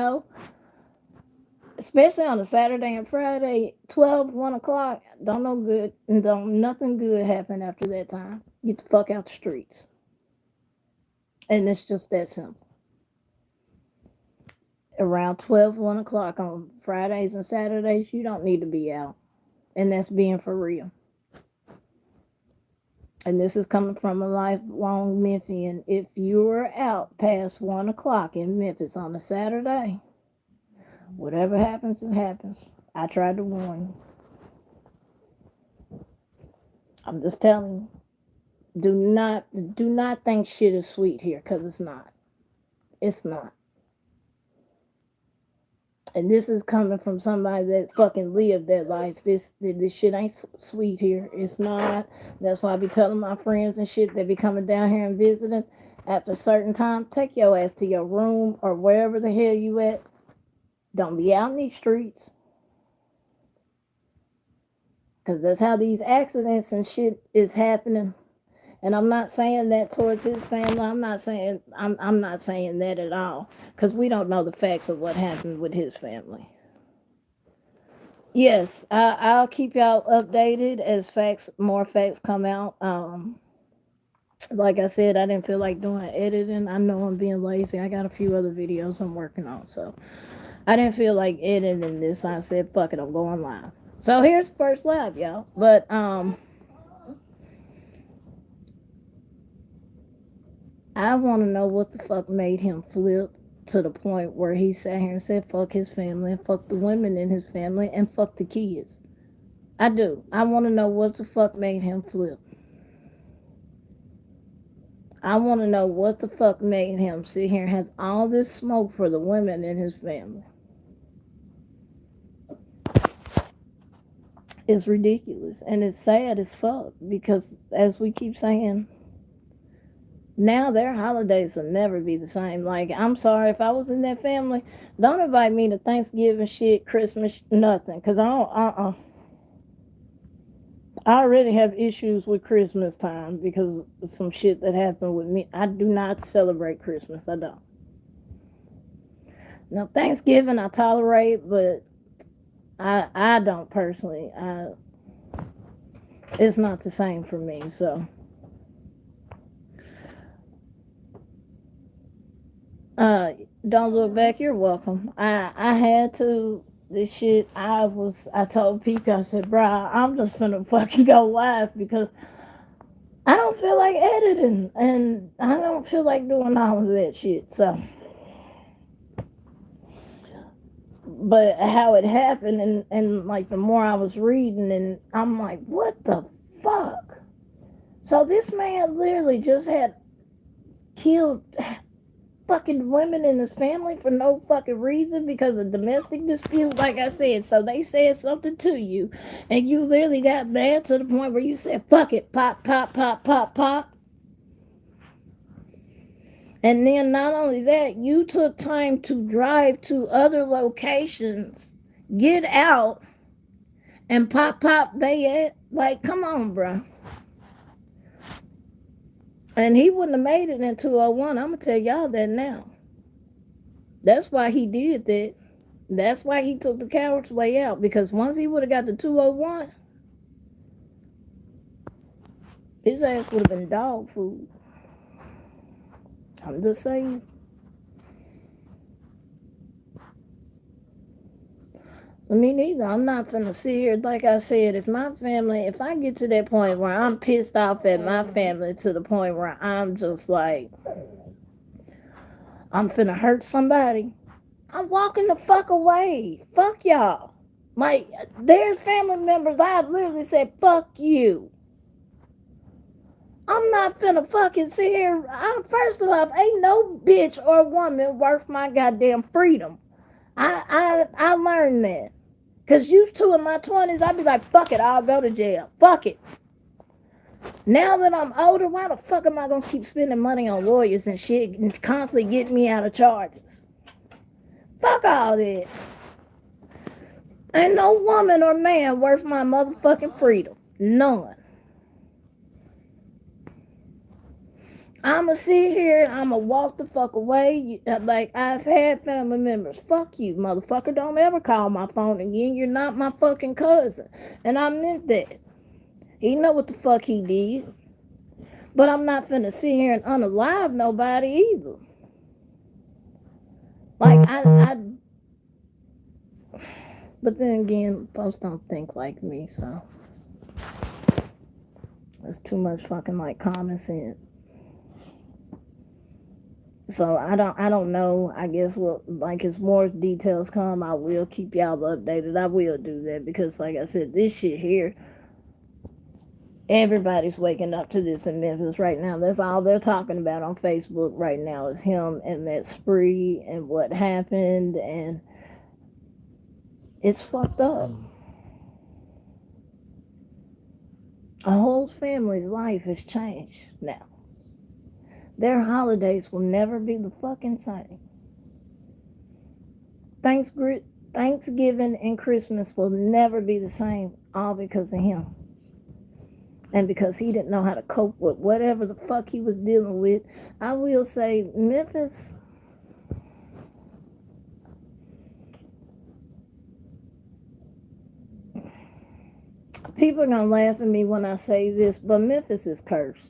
especially on a Saturday and Friday, 1 o'clock, don't nothing good happen after that time. Get the fuck out the streets. And it's just that simple. Around 1 o'clock on Fridays and Saturdays, you don't need to be out. And that's being for real. And this is coming from a lifelong Memphian. If you are out past 1 o'clock in Memphis on a Saturday, whatever happens, it happens. I tried to warn you. I'm just telling you. Do not think shit is sweet here, because it's not. It's not. And this is coming from somebody that fucking lived that life. This shit ain't sweet here. It's not. That's why I be telling my friends and shit that be coming down here and visiting. After a certain time, take your ass to your room or wherever the hell you at. Don't be out in these streets. Because that's how these accidents and shit is happening. And I'm not saying that towards his family. I'm not saying that at all. Because we don't know the facts of what happened with his family. Yes, I'll keep y'all updated as more facts come out. Like I said, I didn't feel like doing editing. I know I'm being lazy. I got a few other videos I'm working on. So I didn't feel like editing this. I said, fuck it, I'm going live. So here's first live, y'all. But I want to know what the fuck made him flip to the point where he sat here and said fuck his family and fuck the women in his family and fuck the kids. I do. I want to know what the fuck made him flip. I want to know what the fuck made him sit here and have all this smoke for the women in his family. It's ridiculous. And it's sad as fuck because, as we keep saying, now their holidays will never be the same. Like, I'm sorry, if I was in that family, don't invite me to Thanksgiving shit, Christmas, nothing. Because I already have issues with Christmas time because of some shit that happened with me. I do not celebrate Christmas. I don't. Now, Thanksgiving I tolerate, but I don't personally. It's not the same for me, so. Don't look back, you're welcome. I had to, this shit, I told Pika, I said, bruh, I'm just gonna fucking go live because I don't feel like editing and I don't feel like doing all of that shit, so. But how it happened and like the more I was reading and I'm like, what the fuck? So this man literally just had killed fucking women in his family for no fucking reason because of domestic dispute, like I said. So they said something to you and you literally got mad to the point where you said, fuck it, pop, pop, pop, pop, pop. And then not only that, you took time to drive to other locations, get out, and pop they at. Like, come on, bro. And he wouldn't have made it in 201. I'm going to tell y'all that now. That's why he did that. That's why he took the coward's way out. Because once he would have got to 201, his ass would have been dog food. I'm just saying. Me neither. I'm not finna sit here. Like I said, if I get to that point where I'm pissed off at my family to the point where I'm just like, I'm finna hurt somebody, I'm walking the fuck away. Fuck y'all. Like, there's family members I've literally said, fuck you. I'm not finna fucking sit here. First of all, ain't no bitch or woman worth my goddamn freedom. I learned that. Cause used to in my 20s, I'd be like, fuck it, I'll go to jail. Fuck it. Now that I'm older, why the fuck am I gonna keep spending money on lawyers and shit and constantly getting me out of charges? Fuck all that. Ain't no woman or man worth my motherfucking freedom. None. I'ma sit here and I'ma walk the fuck away. Like, I've had family members. Fuck you, motherfucker. Don't ever call my phone again. You're not my fucking cousin. And I meant that. He know what the fuck he did. But I'm not finna sit here and unalive nobody either. Like, but then again, folks don't think like me, so it's too much fucking like common sense. So I don't know. I guess like as more details come, I will keep y'all updated. I will do that because, like I said, this shit here, everybody's waking up to this in Memphis right now. That's all they're talking about on Facebook right now is him and that spree and what happened, and it's fucked up. A whole family's life has changed now. Their holidays will never be the fucking same. Thanksgiving and Christmas will never be the same, all because of him. And because he didn't know how to cope with whatever the fuck he was dealing with. I will say, Memphis, people are going to laugh at me when I say this, but Memphis is cursed.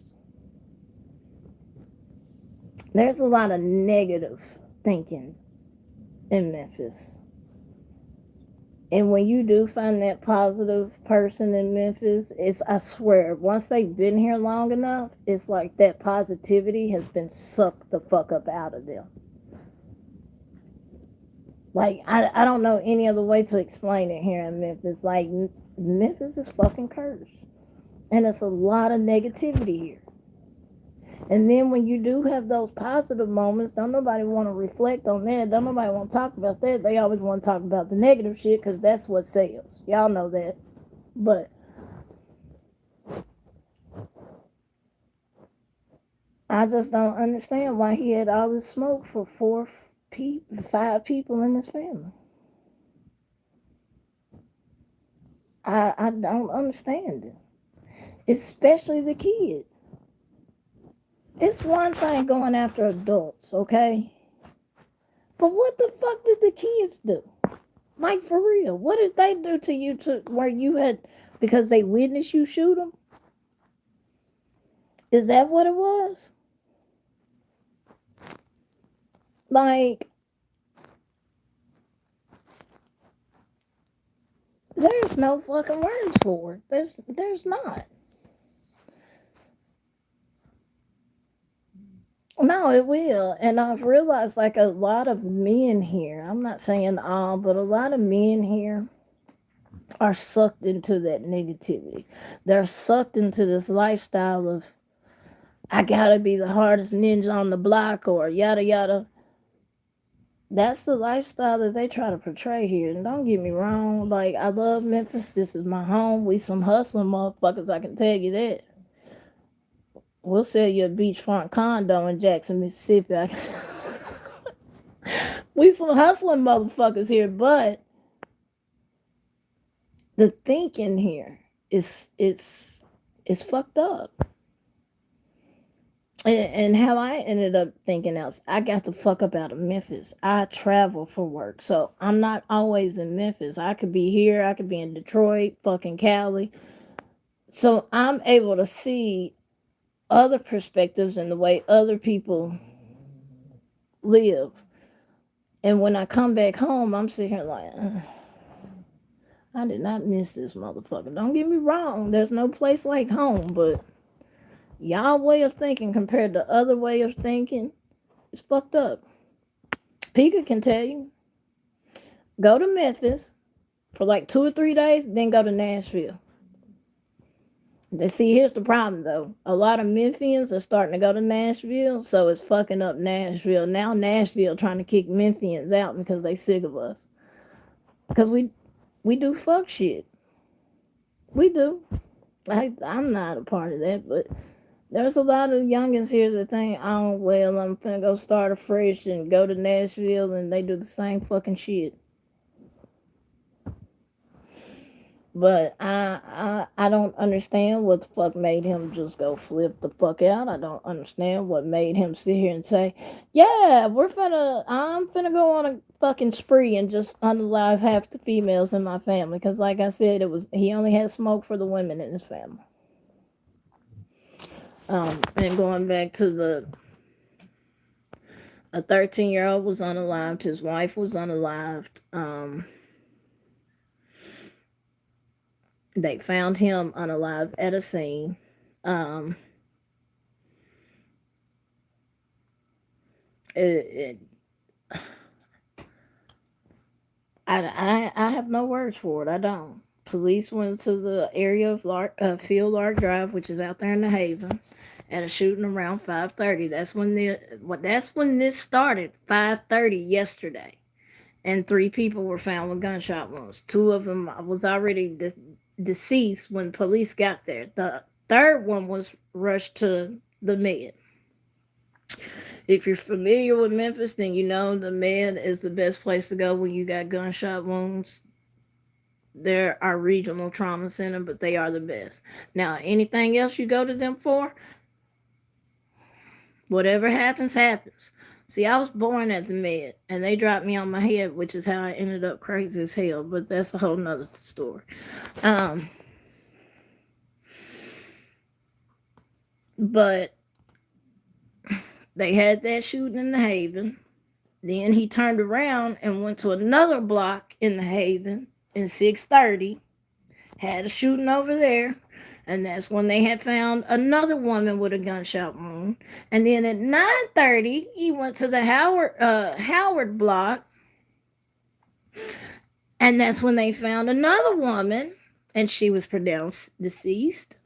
There's a lot of negative thinking in Memphis. And when you do find that positive person in Memphis, I swear, once they've been here long enough, it's like that positivity has been sucked the fuck up out of them. Like, I don't know any other way to explain it here in Memphis. Like, Memphis is fucking cursed. And it's a lot of negativity here. And then when you do have those positive moments, don't nobody want to reflect on that. Don't nobody want to talk about that. They always want to talk about the negative shit because that's what sells. Y'all know that. But I just don't understand why he had all this smoke for 5 people in his family. I don't understand it. Especially the kids. It's one thing going after adults, okay? But what the fuck did the kids do? Like, for real. What did they do to you to where you had, because they witnessed you shoot them? Is that what it was? Like, there's no fucking words for it. There's not. No, it will. And I've realized like a lot of men here, I'm not saying all, but a lot of men here are sucked into that negativity. They're sucked into this lifestyle of, I gotta be the hardest ninja on the block or yada yada. That's the lifestyle that they try to portray here. And don't get me wrong, like, I love Memphis. This is my home. We some hustling motherfuckers, I can tell you that. We'll sell you a beachfront condo in Jackson, Mississippi. We some hustling motherfuckers here, but the thinking here is fucked up. And how I ended up thinking else, I got the fuck up out of Memphis. I travel for work, so I'm not always in Memphis. I could be here, I could be in Detroit, fucking Cali. So I'm able to see other perspectives and the way other people live. And when I come back home, I'm sitting here like, I did not miss this motherfucker. Don't get me wrong, there's no place like home, but y'all way of thinking compared to other way of thinking, it's fucked up. Pika can tell you. Go to Memphis for like 2 or 3 days, then go to Nashville. See, here's the problem though. A lot of Memphians are starting to go to Nashville, so it's fucking up Nashville. Now Nashville trying to kick Memphians out because they sick of us. Because we do fuck shit. We do. I'm not a part of that, but there's a lot of youngins here that think, oh well, I'm finna go start afresh and go to Nashville, and they do the same fucking shit. But I don't understand what the fuck made him just go flip the fuck out. I don't understand what made him sit here and say, yeah, I'm finna go on a fucking spree and just unalive half the females in my family. Because like I said, he only had smoke for the women in his family. And going back to a 13-year-old was unalived, his wife was unalived. They found him unalive at a scene. I have no words for it. I don't. Police went to the area of Field Lark Drive, which is out there in the Haven, at a shooting around 5:30. That's when this started. 5:30 yesterday, and 3 people were found with gunshot wounds. 2 of them was already deceased when police got there. The third one was rushed to the med. If you're familiar with Memphis, then you know the med is the best place to go when you got gunshot wounds. There are regional trauma center, but they are the best. Now, anything else you go to them for, whatever happens, happens. See, I was born at the med, and they dropped me on my head, which is how I ended up crazy as hell, but that's a whole nother story. But they had that shooting in the Haven. Then he turned around and went to another block in the Haven in 6:30, had a shooting over there, and that's when they had found another woman with a gunshot wound. And then at 9:30, he went to the Howard block, and that's when they found another woman, and she was pronounced deceased.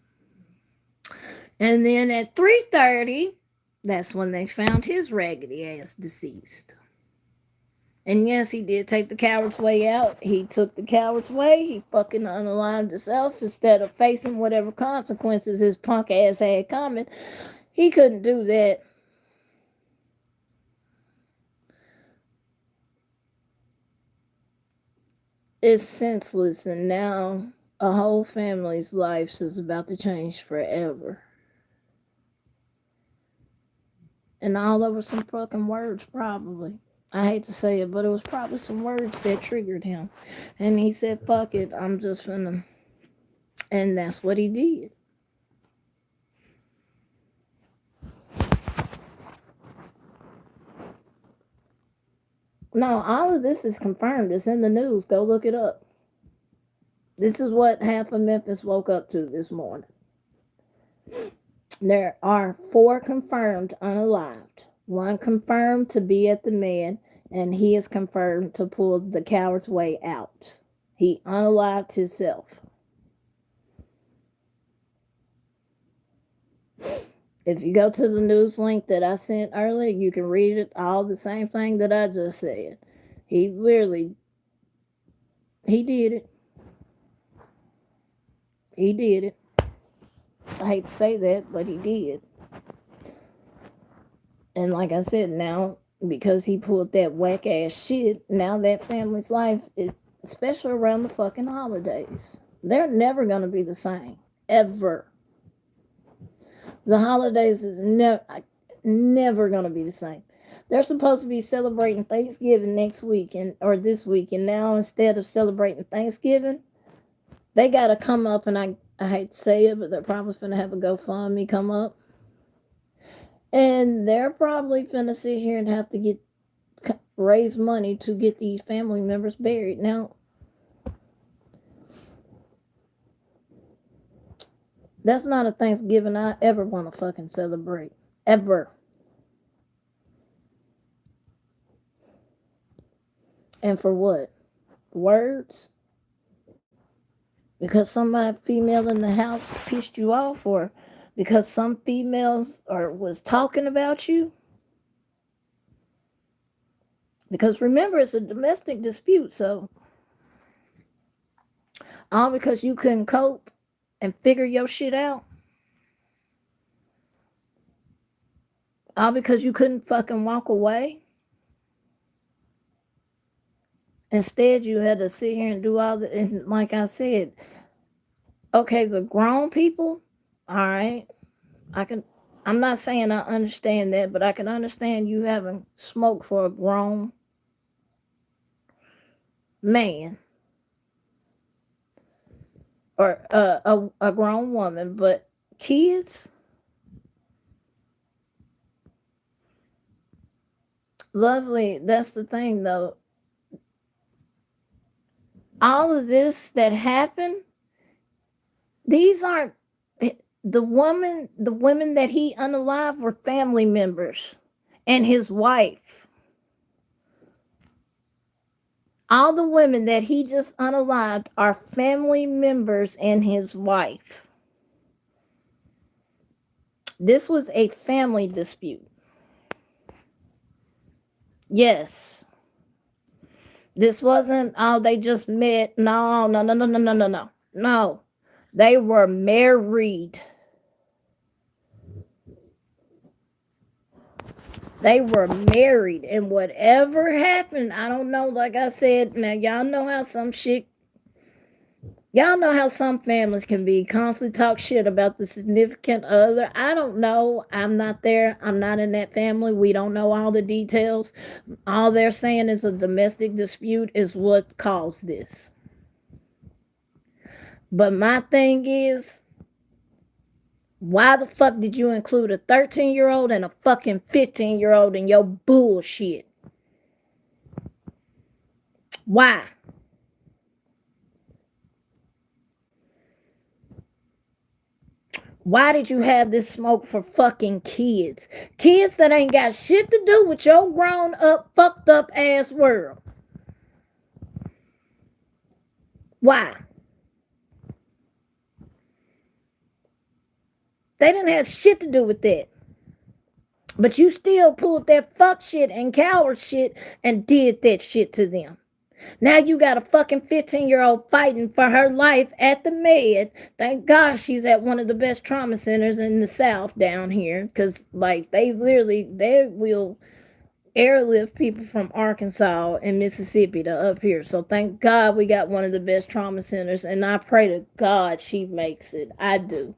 And then at 3:30, that's when they found his raggedy ass deceased. And yes, he did take the coward's way out. He took the coward's way. He fucking unalived himself instead of facing whatever consequences his punk ass had coming. He couldn't do that. It's senseless, and now a whole family's life is about to change forever. And all over some fucking words, probably. I hate to say it, but it was probably some words that triggered him. And he said, fuck it, I'm just finna. And that's what he did. No, all of this is confirmed. It's in the news. Go look it up. This is what half of Memphis woke up to this morning. There are 4 confirmed unalived. 1 confirmed to be at the med, and he is confirmed to pull the coward's way out. He unalived himself. If you go to the news link that I sent earlier, you can read it, all the same thing that I just said. He did it. He did it. I hate to say that, but he did. And like I said, now, because he pulled that whack ass shit, now that family's life is, especially around the fucking holidays, they're never going to be the same. Ever. The holidays is never going to be the same. They're supposed to be celebrating Thanksgiving next weekend or this week, and now instead of celebrating Thanksgiving, they got to come up, and I hate to say it, but they're probably going to have a GoFundMe come up. And they're probably going to sit here and have to raise money to get these family members buried. Now, that's not a Thanksgiving I ever want to fucking celebrate. Ever. And for what? Words? because some female in the house pissed you off, or because some females was talking about you. Because remember, it's a domestic dispute, so all because you couldn't cope and figure your shit out. All because you couldn't fucking walk away. Instead, you had to sit here and do all the, and like I said, okay, the grown people, all right, I'm not saying I understand that, but I can understand you having smoke for a grown man or a grown woman, but kids, lovely, that's the thing though. All of this that happened, these aren't the women that he unalived were family members and his wife. All the women that he just unalived are family members and his wife. This was a family dispute. Yes. This wasn't, oh, they just met. No. No. They were married. They were married, and whatever happened, I don't know. Like I said, now y'all know how some families can be constantly talk shit about the significant other. I don't know. I'm not there. I'm not in that family. We don't know all the details. All they're saying is a domestic dispute is what caused this. But my thing is, why the fuck did you include a 13-year-old and a fucking 15-year-old in your bullshit? Why? Why did you have this smoke for fucking kids? Kids that ain't got shit to do with your grown up, fucked up ass world. Why? They didn't have shit to do with that. But you still pulled that fuck shit and coward shit and did that shit to them. Now you got a fucking 15-year-old fighting for her life at the med. Thank God she's at one of the best trauma centers in the South down here. Because, like, they will airlift people from Arkansas and Mississippi to up here. So thank God we got one of the best trauma centers. And I pray to God she makes it. I do.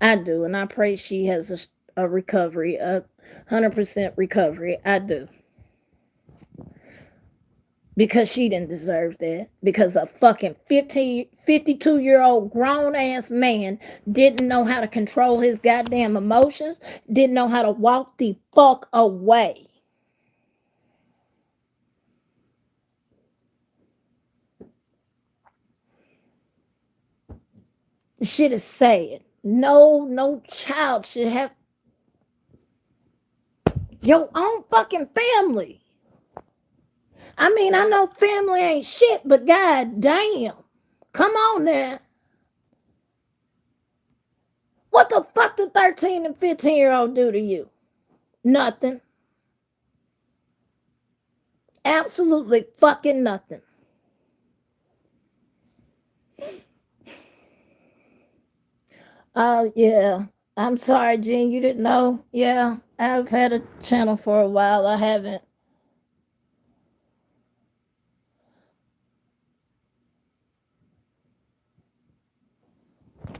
And I pray she has a recovery, a 100% recovery. I do. Because she didn't deserve that. Because a fucking 52-year-old grown-ass man didn't know how to control his goddamn emotions, didn't know how to walk the fuck away. The shit is sad. No child should have your own fucking family. I mean, I know family ain't shit, but god damn. Come on now. What the fuck did 13 and 15-year-old do to you? Nothing. Absolutely fucking nothing. Yeah. I'm sorry, Jen, you didn't know. Yeah, I've had a channel for a while. I haven't.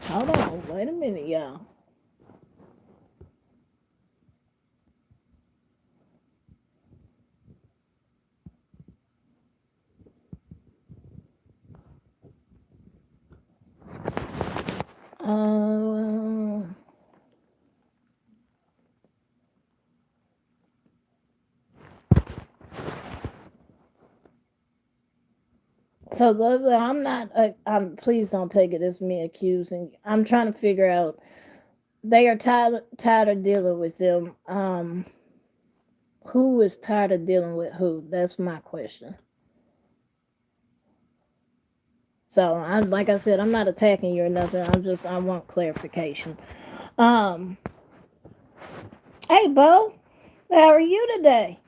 Hold on. Wait a minute, y'all. So lovely, I'm not. Please don't take it as me accusing. I'm trying to figure out. They are tired of dealing with them. Who is tired of dealing with who? That's my question. So like I said, I'm not attacking you or nothing. I want clarification. Um, hey Bo, how are you today?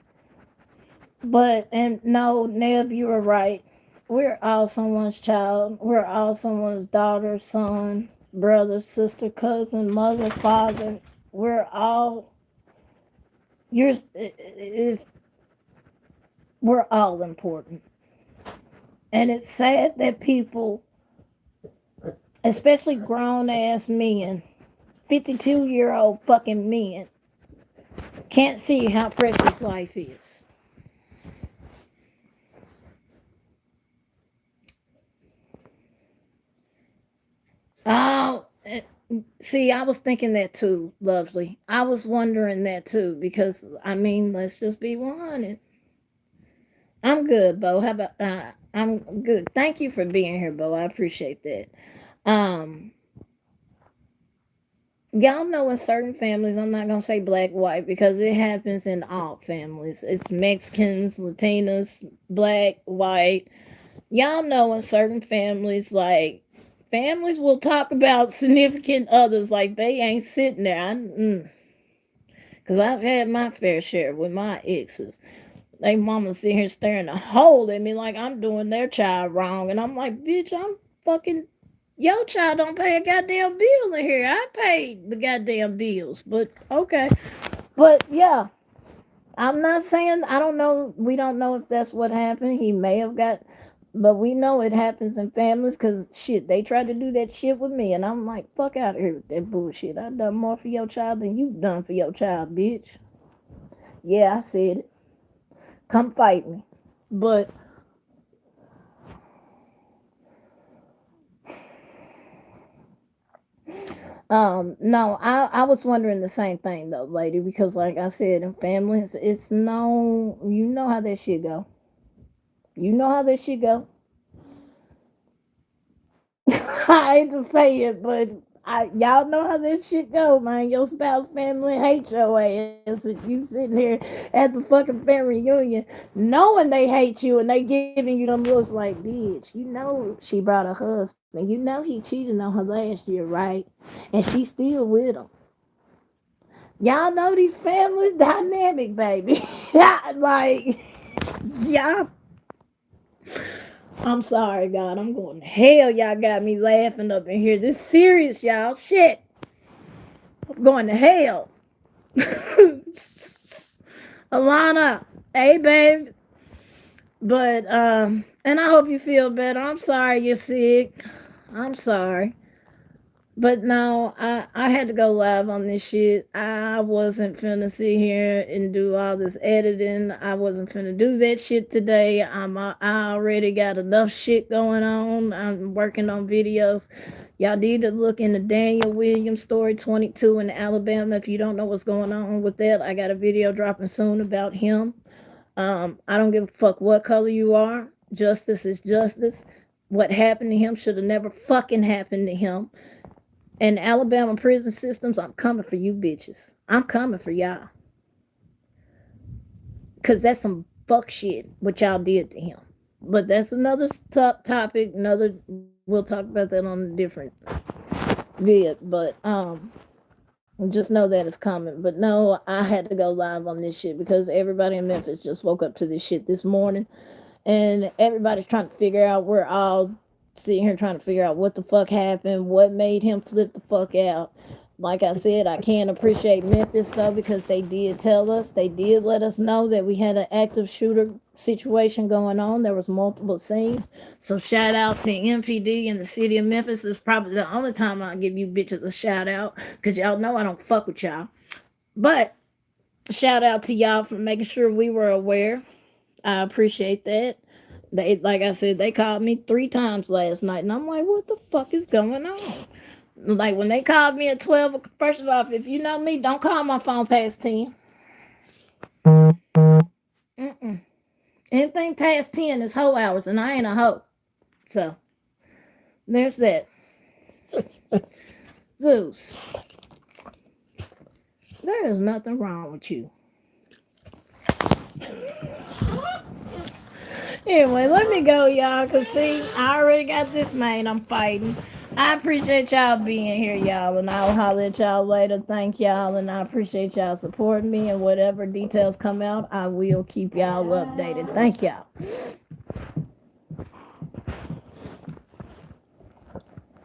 But and no, Neb, you were right. We're all someone's child. We're all someone's daughter, son, brother, sister, cousin, mother, father. We're all yours. We're all important. And it's sad that people, especially grown ass men, 52-year-old fucking men, can't see how precious life is. Oh, see, I was thinking that too, lovely. I was wondering that too, because I mean, let's just be 100. I'm good, Bo. How about I'm good. Thank you for being here, Bo. I appreciate that. Um, y'all know in certain families, I'm not gonna say black, white, because it happens in all families. It's Mexicans, Latinas, black, white. Y'all know in certain families, like families will talk about significant others like they ain't sitting there. Cause I've had my fair share with my exes. They mama sit here staring a hole at me like I'm doing their child wrong. And I'm like, bitch, I'm fucking your child don't pay a goddamn bill in here. I paid the goddamn bills. But okay. But yeah. I'm not saying I don't know. We don't know if that's what happened. He may have got, but we know it happens in families because shit, they tried to do that shit with me, and I'm like, fuck out of here with that bullshit. I done more for your child than you done for your child, bitch. Yeah, I said it. Come fight me. But no, I was wondering the same thing though, lady, because like I said, in families, it's no, you know how that shit go. You know how that shit go. I hate to say it, but y'all know how this shit go, man. Your spouse family hate your ass. And you sitting here at the fucking family reunion, knowing they hate you, and they giving you them looks like, bitch. You know she brought a husband. You know he cheated on her last year, right? And she still with him. Y'all know these families dynamic, baby. Like, y'all. I'm sorry, God. I'm going to hell. Y'all got me laughing up in here. This serious, y'all. Shit. I'm going to hell. Alana. Hey, babe. But, and I hope you feel better. I'm sorry you're sick. I'm sorry. But no, I had to go live on this shit. I wasn't finna sit here and do all this editing. I wasn't finna do that shit today. I already got enough shit going on. I'm working on videos. Y'all need to look into Daniel Williams' story 22 in Alabama. If you don't know what's going on with that, I got a video dropping soon about him. I don't give a fuck what color you are. Justice is justice. What happened to him should have never fucking happened to him. And Alabama prison systems, I'm coming for you bitches. I'm coming for y'all. Because that's some fuck shit what y'all did to him. But that's another topic. We'll talk about that on a different vid. But just know that it's coming. But no, I had to go live on this shit because everybody in Memphis just woke up to this shit this morning. And everybody's trying to figure out, we're all sitting here trying to figure out what the fuck happened, what made him flip the fuck out. Like I said, I can't appreciate Memphis though because they did tell us, they did let us know that we had an active shooter situation going on. There was multiple scenes. So shout out to MPD in the city of Memphis. It's probably the only time I give you bitches a shout out because y'all know I don't fuck with y'all. But shout out to y'all for making sure we were aware. I appreciate that. They, like I said, they called me 3 times last night, and I'm like, what the fuck is going on? Like when they called me at 12, first of all, if you know me, don't call my phone past 10. Mm-mm. Anything past 10 is hoe hours, and I ain't a hoe. So there's that. Zeus, there is nothing wrong with you. Anyway, let me go, y'all, because see, I already got this man I'm fighting. I appreciate y'all being here, y'all, and I'll holler at y'all later. Thank y'all, and I appreciate y'all supporting me, and whatever details come out, I will keep y'all updated. Thank y'all.